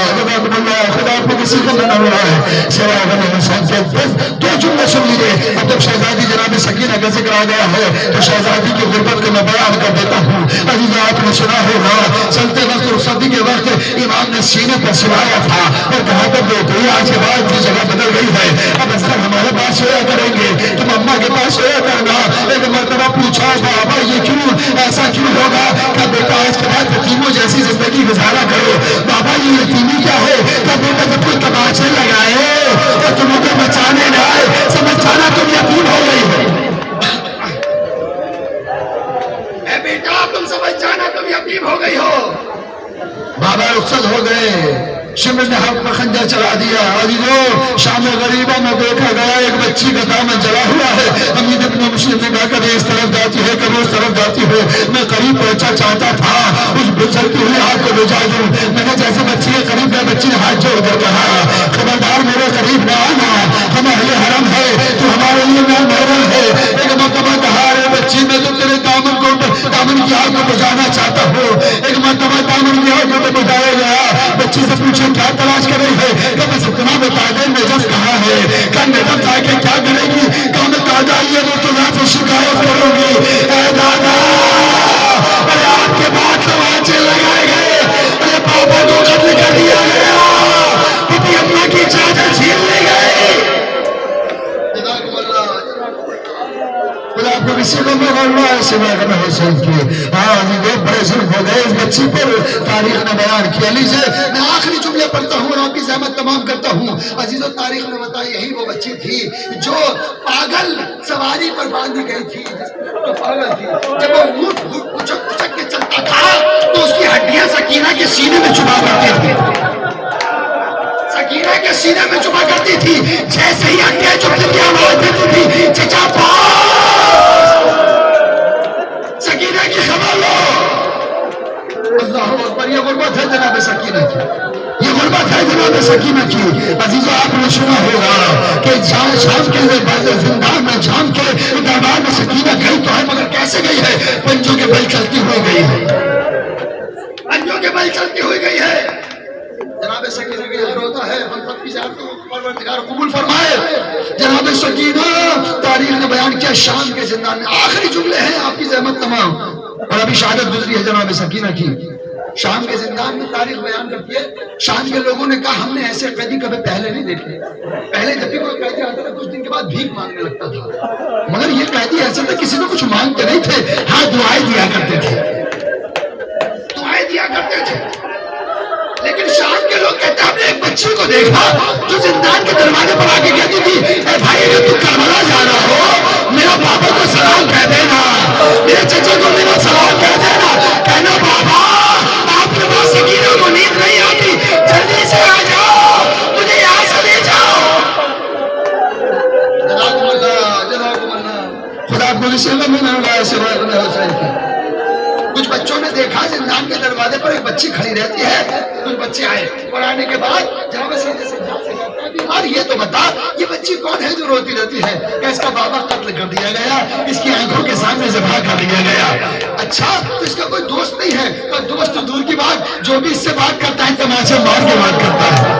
خدا آپ کو کسی کو نہ ہوا ہے سوائے غم حسین کے. دو جملے سن لیجیے. اب جب شہزادی جناب سکینہ کا ذکر آ گیا ہے تو شہزادی کی غربت کو میں بیان کر دیتا ہوں. عزیز آپ نے سنا ہوگا چلتے وقت رخصتی کے وقت امام نے سینے پر سلایا تھا اور کہا تھا بیٹے آج کے بعد کی جگہ بدل گئی ہے, اب اس طرح ہمارے پاس سویا کریں گے, تم اماں کے پاس سویا کرنا. ایک مرتبہ پوچھا بابا یہ کیوں, ایسا کیوں ہوگا؟ کہ بیٹا آج کے بعد یتیموں جیسی زندگی گزارا کرو. بابا یہ یتیمی کیا ہے؟ کہ بیٹا جب کوئی تماچے لگائے تو تم کو بچانے نہ آئے, سمجھ جانا تم یتیم ہو گئی ہو. اے بیٹا تم سمجھ جانا تم یتیم ہو گئی ہو. بابا رخصت ہو گئے, شمر نے حق پر خنجر چلا دیا. عزیزو شام غریبہ میں دیکھا گیا ایک بچی کا دامن جلا ہوا ہے. امید ابن مسلم نے کہا کبھی اس طرف جاتی ہے کبھی اس طرف جاتی ہے. میں قریب پہنچا چاہتا تھا اس بچلتی ہوئی ہاتھ کو بجا دوں. میں نے جیسے بچی کے قریب گیا بچی نے ہاتھ جوڑ کر کہا خبردار میرے قریب نہ آنا, ہم اہل حرم ہے تو ہمارے لیے نہ محرم ہے. ایک مرتبہ کہا رے بچی میں تو تیرے دامن کی آگ کو بجانا چاہتا ہوں. ایک مرتبہ دامن کی آگ کو بجایا گیا. بچی سے پوچھا کیا تلاش کر رہی ہے؟ کہ بس اتنا بتا دے نجف کہاں ہے. کہ نجف جا کے کیا کرے گی؟ کہ میں تازہ یہ وہ تو سے شکایت کروں گی. اے دادا ارے آپ کے بعد تماچے لگائے گئے, ارے پاپا کو قتل کر دیا گیا, پتی اماں کی چادر چھین لے گئے. جزاکم اللہ. خدا آپ کو کسی کو مغلنا ہے سوائے غم حسین کی. ہاں یہ بڑے ظلم ہو گئے اس بچی پر تاریخ نے بیان کیا. لیجیے میں آخری جملے پڑھتا ہوں اور آپ کی زحمت تمام کرتا ہوں. عزیزو تاریخ نے بتایا یہی وہ بچی تھی جو پاگل سواری پر باندھی گئی تھی, جو پاگل تھی. جب وہ اونٹ اچک کے چلتا تھا تو اس کی ہڈیاں سکینہ کے سینے میں چھپا کرتی تھی, سکینہ کے سینے میں چھپا کرتی تھی. جیسے ہی ہڈیاں چھپنے کی آواز دیتی تھی چچا سکینہ کی خبر لو. اللہ اکبر. یہ غربت ہے جناب سکینہ کی, یہ غربت ہے جناب سکینہ کی. عزیزو آپ نے سنا ہوگا کہ شام کے زندان میں جام کے دربار میں سکینہ گئی تو ہے, مگر کیسے گئی ہے؟ پنجوں کے بل چلتی ہوئی گئی ہے, پنجوں کے بل چلتی ہوئی گئی ہے. جناب سکینہ کا ظاہر ہوتا ہے ہم سب کی زیارت کو پروردگار قبول فرمائے. جناب سکینہ تاریخ نے بیان کیا شام کے زندان میں. آخری جملے ہیں آپ کی زحمت تمام. اور ابھی شہادت گزری ہے جناب سکینہ کی. شام کے زندان میں تاریخ بیان کرتی ہے شام کے لوگوں نے کہا ہم نے ایسے قیدی کبھی پہلے نہیں دیکھے. پہلے جب بھی کوئی قیدی آتا تھا کچھ دن کے بعد بھیک مانگنے لگتا تھا, مگر یہ قیدی ایسے تھے کسی کو کچھ مانگتے نہیں تھے, ہاں دعائیں دیا کرتے تھے, دعائیں دیا کرتے تھے. لیکن شام کے لوگ کہتے ہیں ہم نے ایک بچی کو دیکھا جو زندان کے دروازے پر آ کے کہتی تھی اے بھائی اگر تم کربلا جا رہا ہو میرا بابا کو سلام کہہ دینا, میرے چچا کو میرا سلام کہہ دینا, کہنا بابا آپ کے پاس سکینہ کو نیند نہیں آتی, جلدی سے آ جاؤ, مجھے یہاں سے لے جاؤ. جزاکم اللہ, جزاکم اللہ. خدا آپ کو کسی کو میں نے سوائے غم حسین کی. کچھ بچوں نے دیکھا زندان کے دروازے پر ایک بچی کھڑی رہتی ہے. کچھ بچے آئے اور آنے کے بعد جہاں سے اور یہ تو بتا یہ بچی کون ہے جو روتی رہتی ہے؟ کہ اس کا بابا قتل کر دیا گیا, اس کی آنکھوں کے سامنے ذبح کر دیا گیا. اچھا تو اس کا کوئی دوست نہیں ہے؟ تو دوست دور کی بات, جو بھی اس سے بات کرتا ہے تماشے مار کے بات کرتا ہے.